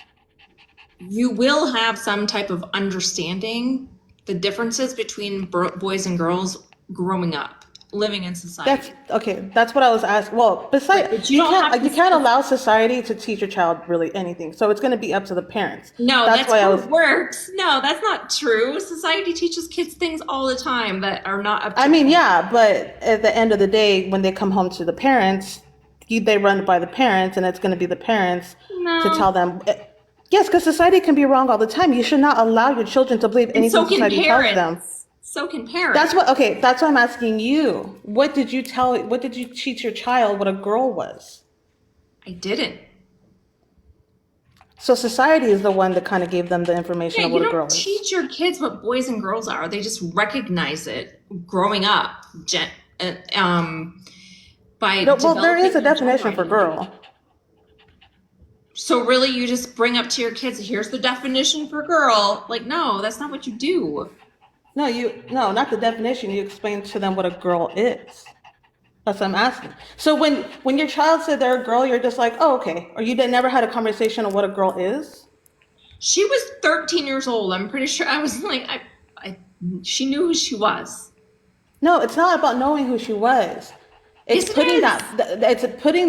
You will have some type of understanding the differences between boys and girls growing up, living in society. That's what I was asking. Well, besides, But you don't have to you can't allow society to teach your child really anything. So it's going to be up to the parents. No, that's why how it works. No, that's not true. Society teaches kids things all the time that are not up to I mean, yeah, but at the end of the day, when they come home to the parents, they run it by the parents, and it's going to be the parents to tell them. Yes, because society can be wrong all the time. You should not allow your children to believe And anything so can society tells them. parents. So can parents. That's what I'm asking you. What did you teach your child what a girl was? I didn't. So society is the one that kind of gave them the information of what a girl is. You don't teach your kids what boys and girls are. They just recognize it growing up. Well, there is a definition for girl. So really, you just bring up to your kids, here's the definition for girl. Like, no, that's not what you do. No, not the definition. You explain to them what a girl is. That's what I'm asking. So when your child said they're a girl, you're just like, oh, okay. Or you never had a conversation on what a girl is? She was 13 years old. I'm pretty sure I was like, she knew who she was. No, it's not about knowing who she was. It's putting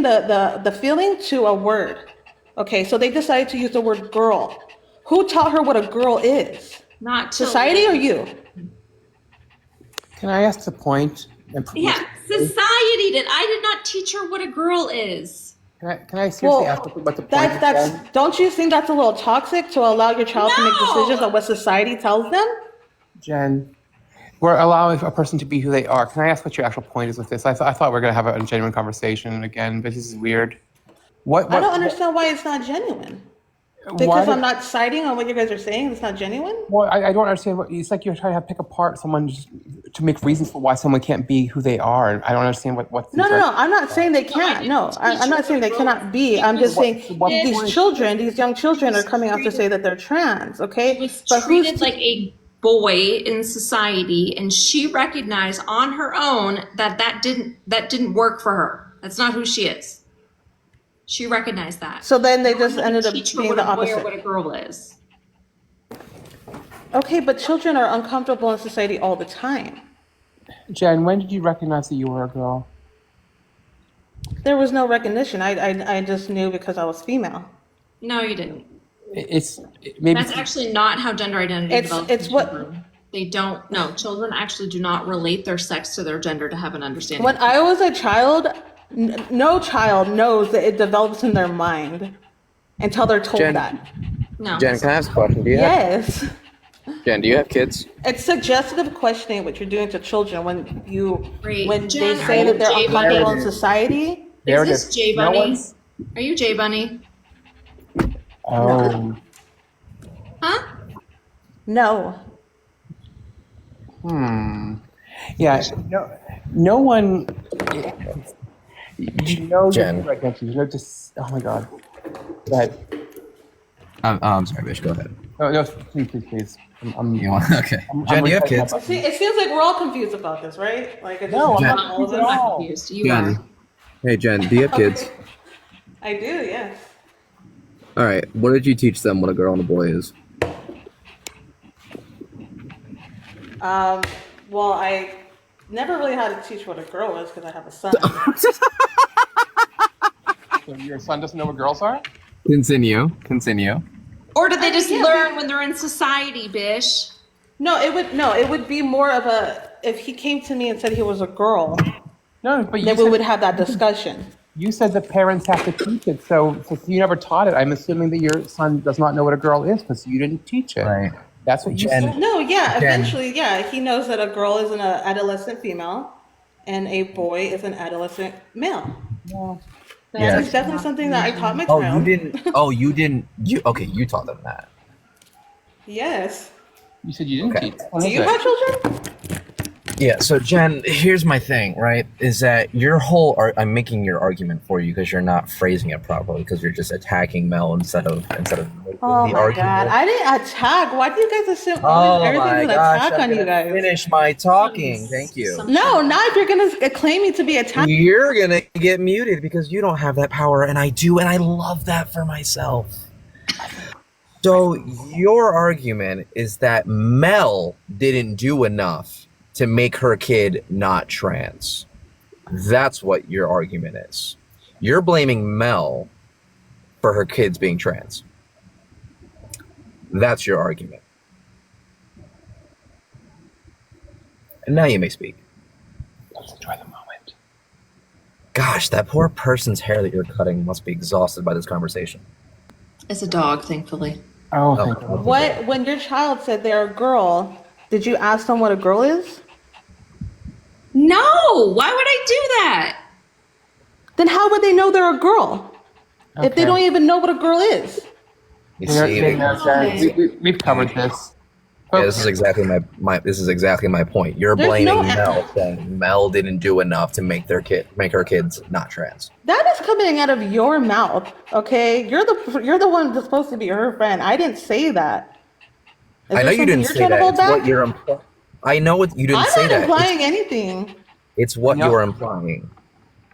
the feeling to a word. Okay, so they decided to use the word girl. Who taught her what a girl is? Not society or you? Can I ask the point? Yeah, society did. I did not teach her what a girl is. Can I seriously ask what the point? Don't you think that's a little toxic to allow your child to make decisions on what society tells them? Jen, we're allowing a person to be who they are. Can I ask what your actual point is with this? I thought we were going to have a genuine conversation again, but this is weird. I don't understand why it's not genuine. Because I'm not citing on what you guys are saying. It's not genuine. Well, I don't understand. It's like you're trying to pick apart someone just to make reasons for why someone can't be who they are. I don't understand what. No. I'm not saying they can't. No, I'm not saying they cannot be. I'm just saying these young children are coming out to say that they're trans. Okay, she was treated like a boy in society, and she recognized on her own that didn't work for her. That's not who she is. She recognized that. So then they just ended up being the opposite. Or what a girl is. Okay, but children are uncomfortable in society all the time. Jen, when did you recognize that you were a girl? There was no recognition. I just knew because I was female. No, you didn't. That's actually not how gender identity develops. It's what they don't. No, children actually do not relate their sex to their gender to have an understanding. When I was a child, no child knows that it develops in their mind until they're told that. No. Jen, can I ask a question? Jen, do you have kids? It's suggestive questioning what you're doing to children when Jen, they say that they're uncomfortable in society. Is this J Bunny? Are you J Bunny? Oh. Huh? No. Yeah. No one. You know, Jen. you know, just oh my god. But I'm sorry, Bish. Go ahead. No, please. You want? Okay. Jen, do you have kids? It feels like we're all confused about this, right? Like it just No, I'm feels not like all of confused at us. all. Confused. You Jen. are. Hey, Jen, do you have kids? I do, yes. All right. What did you teach them what a girl and a boy is? Well, I never really had to teach what a girl is because I have a son. So your son doesn't know what girls are? Continue. Or do they just yeah, learn when they're in society, Bish? No, it would be more of a if he came to me and said he was a girl, No, but then we would have that discussion. You said the parents have to teach it, so since you never taught it, I'm assuming that your son does not know what a girl is because you didn't teach it. Right. That's what you said. No, yeah, Jen. eventually, yeah, he knows that a girl is an adolescent female and a boy is an adolescent male. Yeah. It's definitely something that I taught my Oh, child. you didn't. Oh, you didn't. You taught them that. Yes. You said you didn't Okay. teach. What Do is you it? have children? Yeah. So Jen, here's my thing, right? Is that I'm making your argument for you because you're not phrasing it properly because you're just attacking Mel instead of making Oh the my argument. god, I didn't attack. Why do you guys assume Oh everything my is an gosh! attack I'm on you gonna guys? finish my talking. Thank you. No, not if you're gonna claim me to be attacked. You're gonna get muted because you don't have that power, and I do, and I love that for myself. So your argument is that Mel didn't do enough to make her kid not trans. That's what your argument is. You're blaming Mel for her kids being trans. That's your argument. And now you may speak. Let's enjoy the moment. Gosh, that poor person's hair that you're cutting must be exhausted by this conversation. It's a dog, thankfully. Oh, thank God. When your child said they're a girl, did you ask them what a girl is? No! Why would I do that? Then how would they know they're a girl if they Okay. don't even know what a girl is? You see, We've covered this. Yeah, this is exactly my point. You're There's blaming no- Mel, saying Mel didn't do enough to make her kids not trans. That is coming out of your mouth, okay? You're the one that's supposed to be her friend. I didn't say that. Is I know there you something didn't you're say trying to that. hold It's what back? you're implying. I know what you didn't I'm say not that. implying anything. It's what No. you're implying.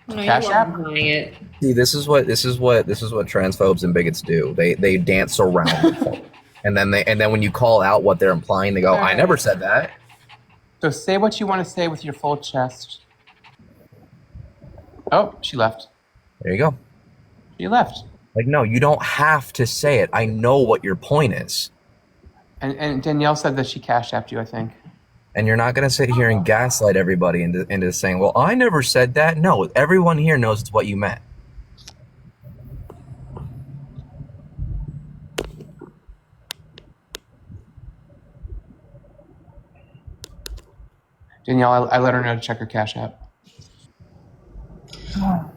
No, you Cash are App? implying it. See, this is what transphobes and bigots do. They dance around, and then when you call out what they're implying, they go, "I never said that." So say what you want to say with your full chest. Oh, she left. There you go. She left. Like, no, you don't have to say it. I know what your point is. And Danielle said that she cash apped you, I think. And you're not going to sit here and gaslight everybody into saying, well, I never said that. No, everyone here knows it's what you meant. Danielle, I let her know to check her cash app.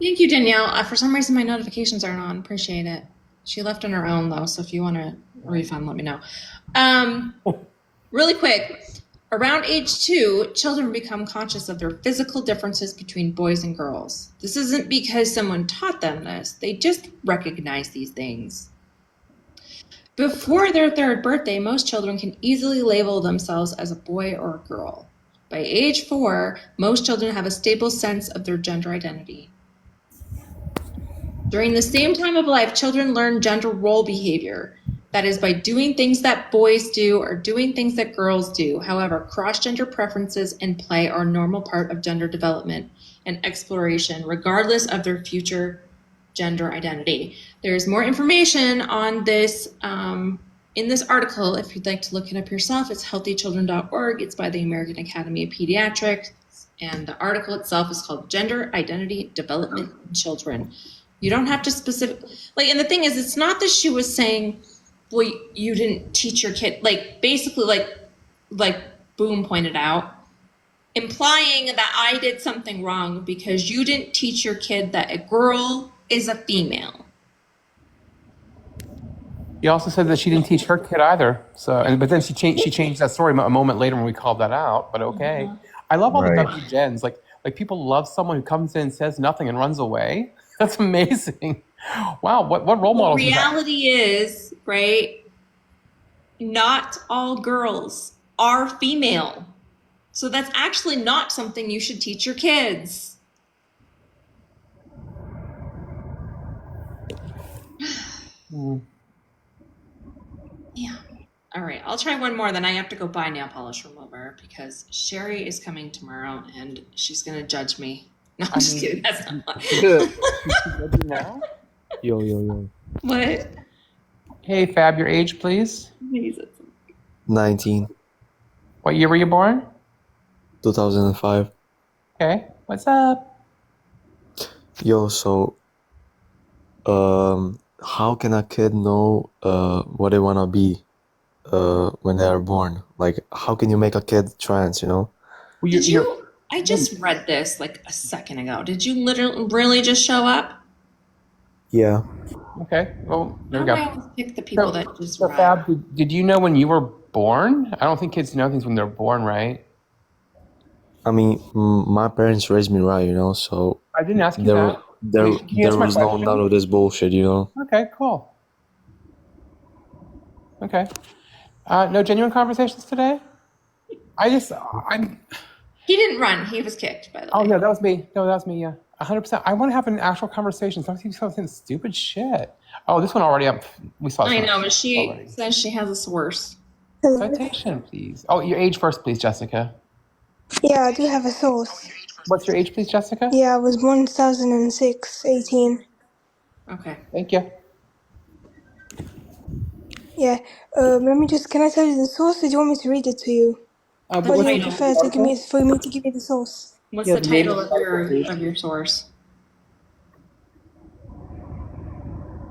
Thank you, Danielle. For some reason, my notifications aren't on. Appreciate it. She left on her own, though, so if you want a refund, let me know. Really quick, around age 2, children become conscious of their physical differences between boys and girls. This isn't because someone taught them this. They just recognize these things. Before their 3rd birthday, most children can easily label themselves as a boy or a girl. By age 4, most children have a stable sense of their gender identity. During the same time of life, children learn gender role behavior. That is, by doing things that boys do or doing things that girls do. However, cross-gender preferences and play are a normal part of gender development and exploration, regardless of their future gender identity. There's more information on this in this article. If you'd like to look it up yourself, it's healthychildren.org. It's by the American Academy of Pediatrics, and the article itself is called Gender Identity Development in Children. You don't have to and the thing is, it's not that she was saying, well, you didn't teach your kid, basically like Boom pointed out, implying that I did something wrong because you didn't teach your kid that a girl is a female. She also said that she didn't teach her kid either. But then she changed that story a moment later when we called that out. But okay, I love all the WGens. Like people love someone who comes in, says nothing, and runs away. That's amazing. Wow, what role The models you got? reality is, right, not all girls are female. So that's actually not something you should teach your kids. Yeah. All right. I'll try one more. Then I have to go buy nail polish remover because Sherry is coming tomorrow and she's going to judge me. No, I'm just kidding. That's not now? Yo. what. Hey, Fab, your age, please. 19, What year were you born? 2005. Okay. What's up? Yo, so how can a kid know what they wanna be when they are born? Like, how can you make a kid trans? You know? Well, Did you? I just read this like a second ago. Did you literally really just show up? Yeah. Okay. Well, there How we do I go. always pick the people that just So read? Fab, did you know when you were born? I don't think kids know things when they're born, right? I mean, my parents raised me right, you know. So I didn't ask you there, that. there, Can you there answer my was no question? none of this bullshit, you know. Okay, cool. Okay. No genuine conversations today? I'm. He didn't run. He was kicked, by the way. Oh, no, that was me. No, that was me, yeah. 100%. I want to have an actual conversation. Something stupid shit. Oh, this one already up. We saw this I one know, but she already. says she has a source. Citation, please. Oh, your age first, please, Jessica. Yeah, I do have a source. What's your age, please, Jessica? Yeah, I was born 2006, 18. Okay. Thank you. Yeah, let me just, can I tell you the source or do you want me to read it to you? But Or do what's you the name of prefer the to article? for me to give you the source? What's Yeah, the the name title of the article, please. of your source?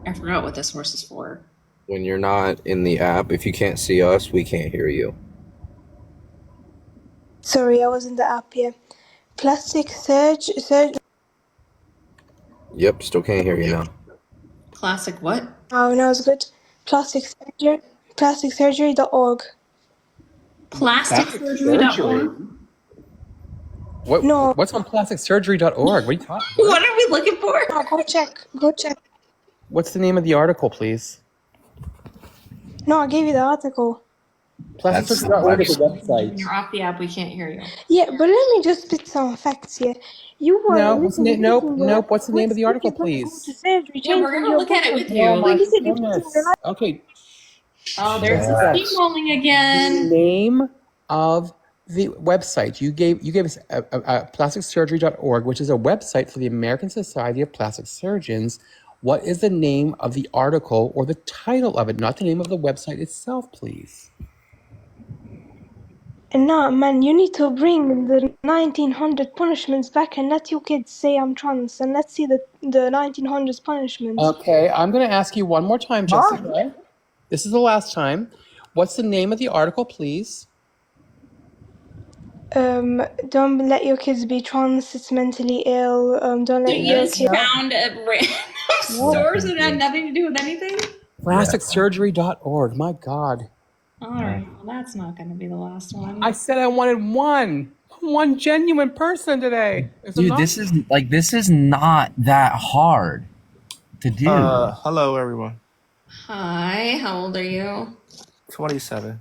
I forgot what the source is for. When you're not in the app, if you can't see us, we can't hear you. Sorry, I was in the app here. Plastic surgery. Yep, still can't hear you now. Classic what? Oh, that was good. Plastic surgery. Plasticsurgery.org. Plastic surgery? Plasticsurgery.org? No, What's on plasticsurgery.org? What are you talking about? What are we looking for? no, go check. Go check. What's the name of the article, please? No, I gave you the article. Plasticsurgery.org is a When website. you're off the app, we can't hear you. Yeah, but let me just spit some facts here. You were No, literally nope. What's the name of the if article, you're gonna go to please? surgery, Yeah, we're changing gonna your look at it body. with you. Oh my Like, You said you're changing your goodness. life. Okay. oh, there's the steamrolling The again. name of the website you gave us plasticsurgery.org, which is a website for the American Society of Plastic Surgeons. What is the name of the article or the title of it, not the name of the website itself, please? And now, man, you need to bring the 1900 punishments back and let your kids say I'm trans and let's see the 1900s punishments. Okay, I'm going to ask you one more time, Jessica. This is the last time. What's the name of the article, please? Don't let your kids be trans, it's mentally ill. Don't So let you your just kids. found a random source that had nothing to do with anything? Plasticsurgery.org. My God. All right. Well, that's not going to be the last one. I said I wanted one genuine person today. Dude, this is not that hard to do. Hello everyone. Hi. How old are you? 27.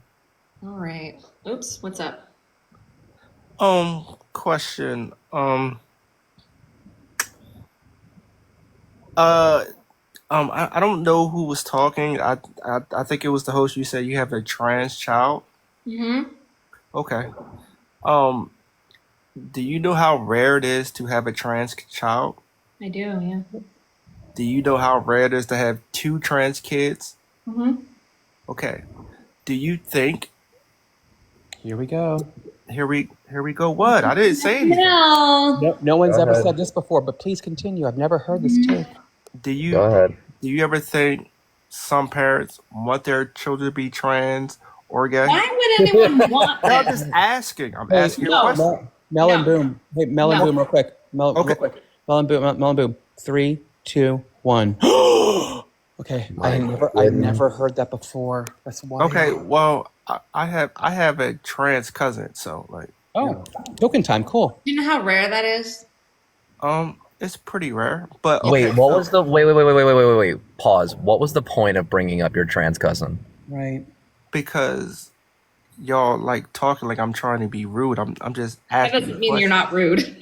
All right. Oops. What's up? Question. I don't know who was talking. I think it was the host. You said you have a trans child. Mm-hmm. Okay. Do you know how rare it is to have a trans child? I do. Yeah. Do you know how rare it is to have two trans kids? Mm-hmm. Okay. Do you think? Here we go. Here we go. What? I didn't say anything. No one's Go ever ahead. said this before, but please continue. I've never heard this take. Do Go you ahead. ever think some parents want their children to be trans or gay? Why would anyone want I'm this? just asking. I'm asking a question. Melon No. Boom. Hey, Melon No. Boom, real quick. Okay. Real quick. Melon Boom. 3, 2, 1. Okay. I never heard that before. That's why. Okay. Well, I have a trans cousin, so like. Oh, token time. Cool. Do you know how rare that is? It's pretty rare. But Wait, okay, what so was the wait. Pause. What was the point of bringing up your trans cousin? Right. because y'all like talking like I'm trying to be rude. I'm just That asking doesn't a mean you're question. not rude.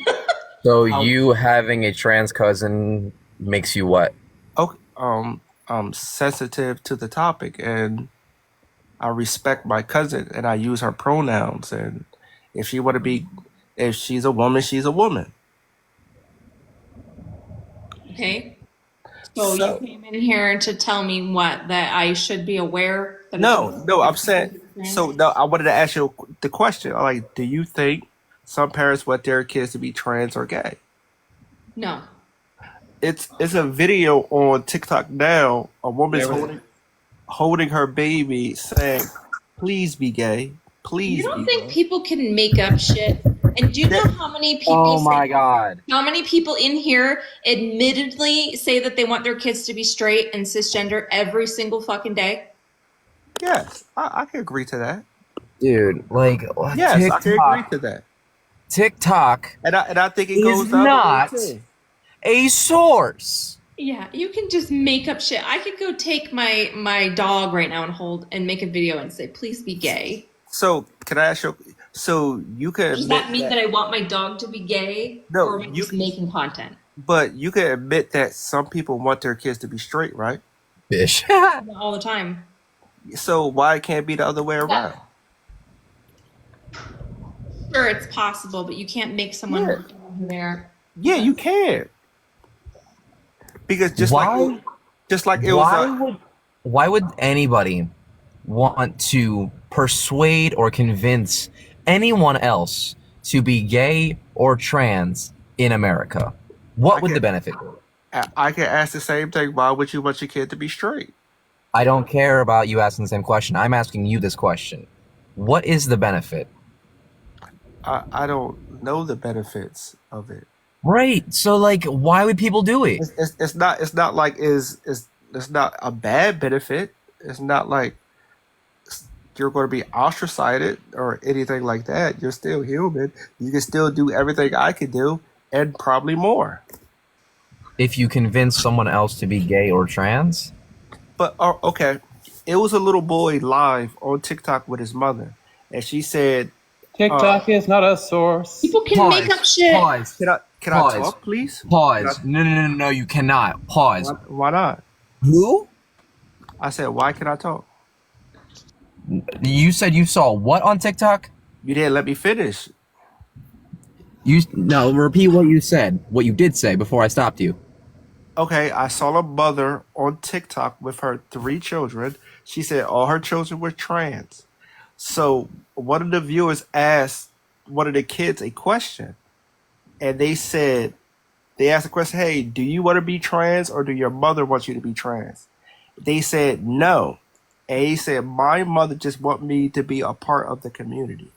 So Um, you having a trans cousin makes you what? okay, I'm sensitive to the topic, and I respect my cousin, and I use her pronouns. And if she want to be, if she's a woman, she's a woman. Okay. So you So came in here to tell me what? That I should be aware that it's no, I'm saying. trans? So no, I wanted to ask you the question. Like, do you think some parents want their kids to be trans or gay? No. It's a video on TikTok now. A woman's There was holding her baby, saying, "Please be gay. You Please don't be think gay." people can make up shit? And do you know That, how many people Oh say, my god. how many people in here admittedly say that they want their kids to be straight and cisgender every single fucking day? yes, I can agree to that. Dude, like Yes, I can agree to that. TikTok And I think it is goes the other way not too. a source. Yeah, you can just make up shit. I could go take my dog right now and hold and make a video and say, please be gay. So can I ask you? So you can Does admit that mean that that I want my dog to be gay? no, Or am I just making content? but you can admit that some people want their kids to be straight, right? Fish. All the time. So why it can't be the other way around? Sure, it's possible, but you can't make someone Yeah, who they're. yeah, you can because Why just like it was why a would why would anybody want to persuade or convince anyone else to be gay or trans in America? What I would can the benefit be? I can ask the same thing. Why would you want your kid to be straight? I don't care about you asking the same question. I'm asking you this question. What is the benefit? I don't know the benefits of it. Right. So like why would people do it? It's not like it's not a bad benefit. It's not like you're going to be ostracized or anything like that. You're still human. You can still do everything I can do and probably more. If you convince someone else to be gay or trans? But okay, it was a little boy live on TikTok with his mother, and she said, TikTok is not a source. People can make up shit. Pause. Can I talk, please? Pause. No, you cannot. Pause. Why not?" Who? I said, "Why can I talk?" You said you saw what on TikTok? You didn't let me finish. No, repeat what you said. What you did say before I stopped you. Okay, I saw a mother on TikTok with her 3 children. She said all her children were trans. So one of the viewers asked one of the kids a question, and they asked the question, "Hey, do you want to be trans, or do your mother want you to be trans?" They said no, and he said, "My mother just want me to be a part of the community."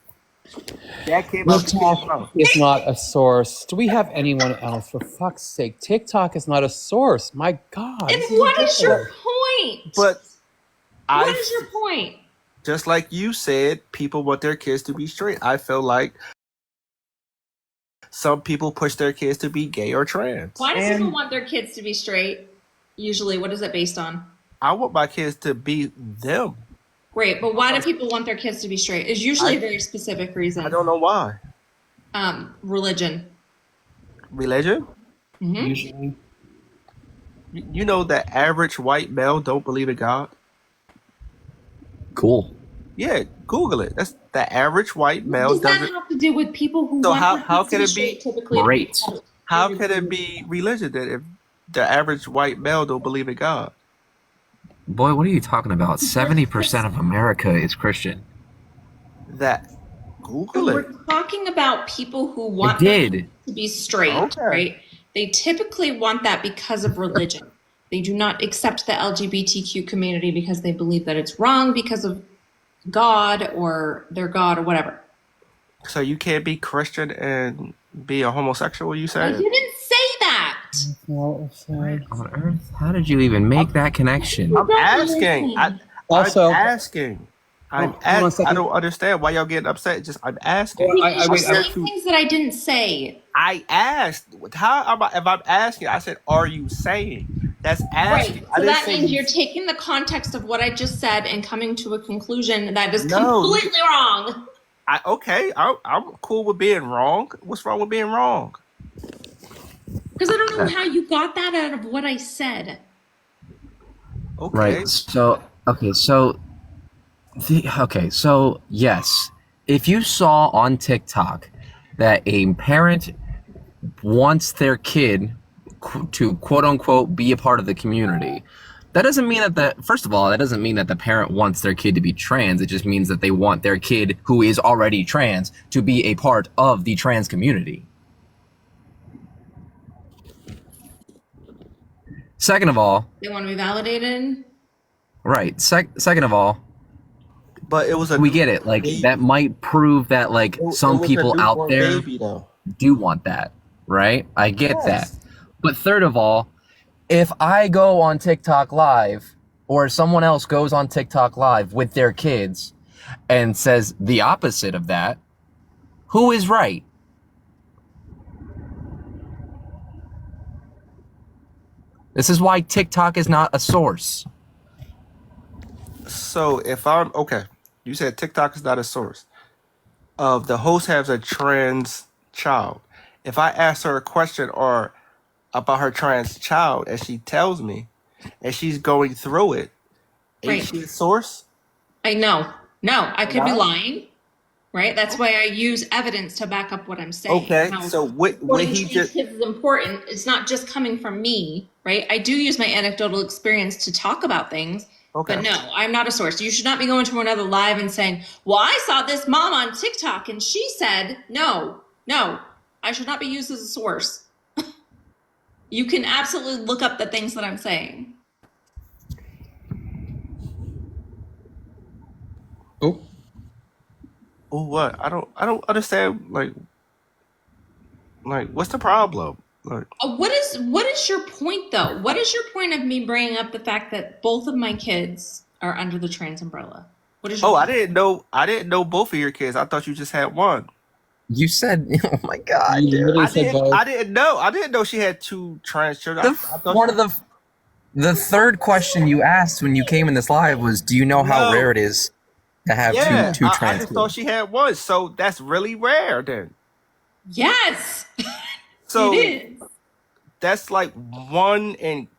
That came out the kid's TikTok mouth. is not a source. Do we have anyone else? For fuck's sake, TikTok is not a source. My God. And This is what is your ridiculous. point? But What I, is your point? just like you said, people want their kids to be straight. I feel like some people push their kids to be gay or trans. Why do people want their kids to be straight? Usually, what is it based on? I want my kids to be them. Great, but why do people want their kids to be straight? It's usually a very specific reason. I don't know why. Religion. Religion? Mm-hmm. Usually. You know that average white male don't believe in God? Cool. Yeah, Google it. That's the average white male What does that doesn't. have to do with people who So want how their kids can to it be straight? be? Typically, Great. How can it be religion then if the average white male don't believe in God? Boy, what are you talking about? 70% of America is Christian. That Google We're it. talking about people who I want their did. kids to be straight, Okay. right? They typically want that because of religion. They do not accept the LGBTQ community because they believe that it's wrong because of God or their God or whatever. So you can't be Christian and be a homosexual, you I say? didn't say that. Well, What on earth? How did you even make that connection? I'm asking. I'm Also, asking. I'm Hold on a I second. don't understand why y'all getting upset. Just I'm asking. Because I'm you're here saying to. things that I didn't say. I asked. How am I? If I'm asking, I said, "Are you saying?" That's Right. asking. I So didn't that say means you. you're taking the context of what I just said and coming to a conclusion that is No, you. completely wrong. Okay. I'm cool with being wrong. What's wrong with being wrong? Because I don't know how you got that out of what I said. Okay. Right. So okay. So yes, if you saw on TikTok that a parent wants their kid to quote unquote be a part of the community, that doesn't mean first of all, that doesn't mean that the parent wants their kid to be trans. It just means that they want their kid who is already trans to be a part of the trans community. Second of all, They want to be validated. right. Second of all, But it was a we get it. Like that baby. might prove that like It some was a people out newborn there baby, though. do want that, right? I get that. Yes. But third of all, if I go on TikTok live or someone else goes on TikTok live with their kids and says the opposite of that, who is right? This is why TikTok is not a source. So if I'm okay, you said TikTok is not a source. Of the host has a trans child. If I ask her a question or about her trans child and she tells me and she's going through it, ain't Right. she a source? I know. No, I could be Not? lying. Right. That's why I use evidence to back up what I'm saying. Okay, Now, so what reporting he trans just kids is important. It's not just coming from me. Right. I do use my anecdotal experience to talk about things. okay. But no, I'm not a source. You should not be going to another live and saying, well, I saw this mom on TikTok and she said, no, I should not be used as a source. You can absolutely look up the things that I'm saying. Oh, Oh, what? I don't understand. Like, what's the problem? Like, What is your point though? What is your point of me bringing up the fact that both of my kids are under the trans umbrella? What is your oh, point? I didn't know both of your kids. I thought you just had one. You said, oh my God, you dude. literally said both. I didn't know. I didn't know she had two trans children. I thought One of the third question you asked when you came in this live was, do you know how rare no. it is to have Yeah, two I trans just thought kids? she had one. So that's really rare then. Yes, So it is. that's like 1 in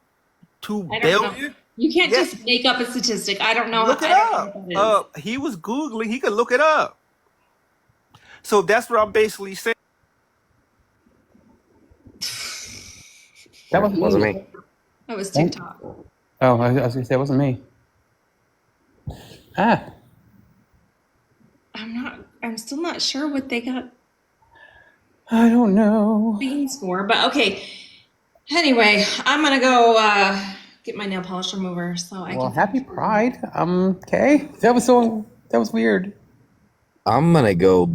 2 I don't know. billion. You can't Yeah, just make up a statistic. I don't know. look it I don't know up. what that is. He was Googling. He could look it up. So that's what I'm basically saying. That wasn't Wasn't me. me. That was TikTok. Oh, I was gonna say it wasn't me. Ah, I'm still not sure what they got I don't know. beans for, but okay. Anyway, I'm gonna go get my nail polish remover so I Well, can. happy Pride. Okay. That was weird. I'm gonna go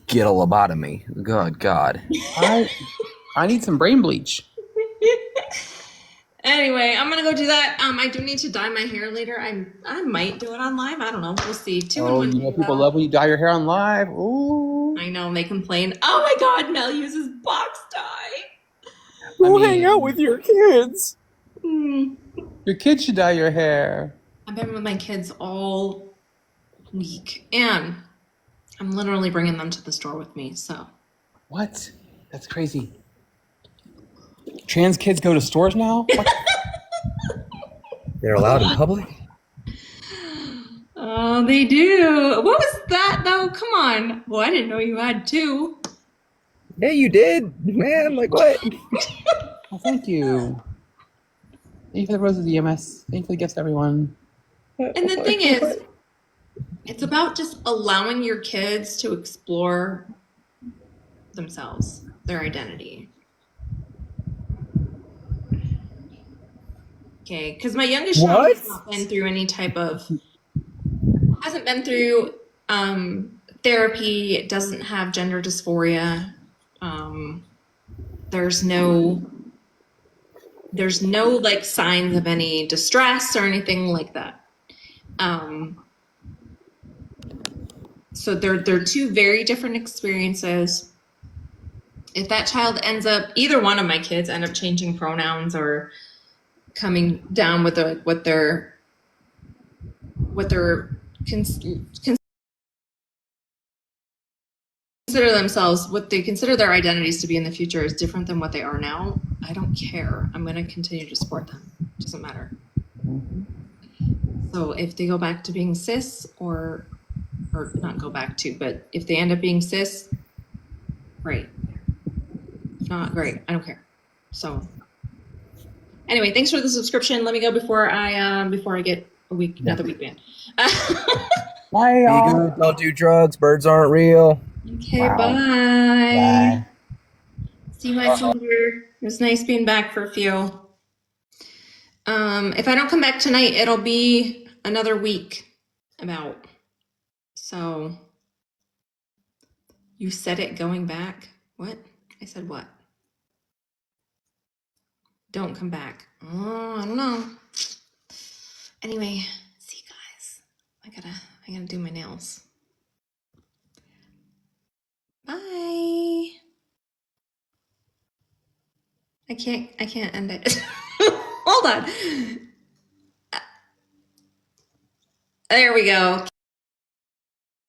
get a lobotomy. Good God. I need some brain bleach. Anyway, I'm gonna go do that. I do need to dye my hair later. I might do it on live. I don't know. We'll see. 2 in Oh, 1 you know day, people though. love when you dye your hair on live. Ooh. I know, and they complain. Oh my God, Mel uses box dye. We'll hang out with your kids. Your kids should dye your hair. I've been with my kids all week, and I'm literally bringing them to the store with me. So What? That's crazy. Trans kids go to stores now? What? They're allowed in public? oh, they do. What was that though? Come on. Well, I didn't know you had two. Yeah, you did, man. Like what? Well, thank you. Thank you for the roses, EMS. Thank you for the gifts, everyone. And the thing is, it's about just allowing your kids to explore themselves, their identity. Okay, because my youngest child has not been through any type of, hasn't been through therapy, doesn't have gender dysphoria. There's no like signs of any distress or anything like that. So they're two very different experiences. If that child ends up, either one of my kids end up changing pronouns or coming down with what they're consider themselves, what they consider their identities to be in the future is different than what they are now, I don't care. I'm going to continue to support them. It doesn't matter. So if they go back to being cis, or not go back to, but if they end up being cis, great. If not, great. I don't care. So anyway, thanks for the subscription. Let me go before I get another week ban. Bye, y'all. Don't do drugs. Birds aren't real. Okay, Wow. bye. Bye. See you, my finger. It was nice being back for a few. If I don't come back tonight, it'll be another week about. So you said it going back. What? I said what? Don't come back. Oh, I don't know. Anyway, see you guys. I gotta do my nails. Bye. I can't end it. Hold on. There we go.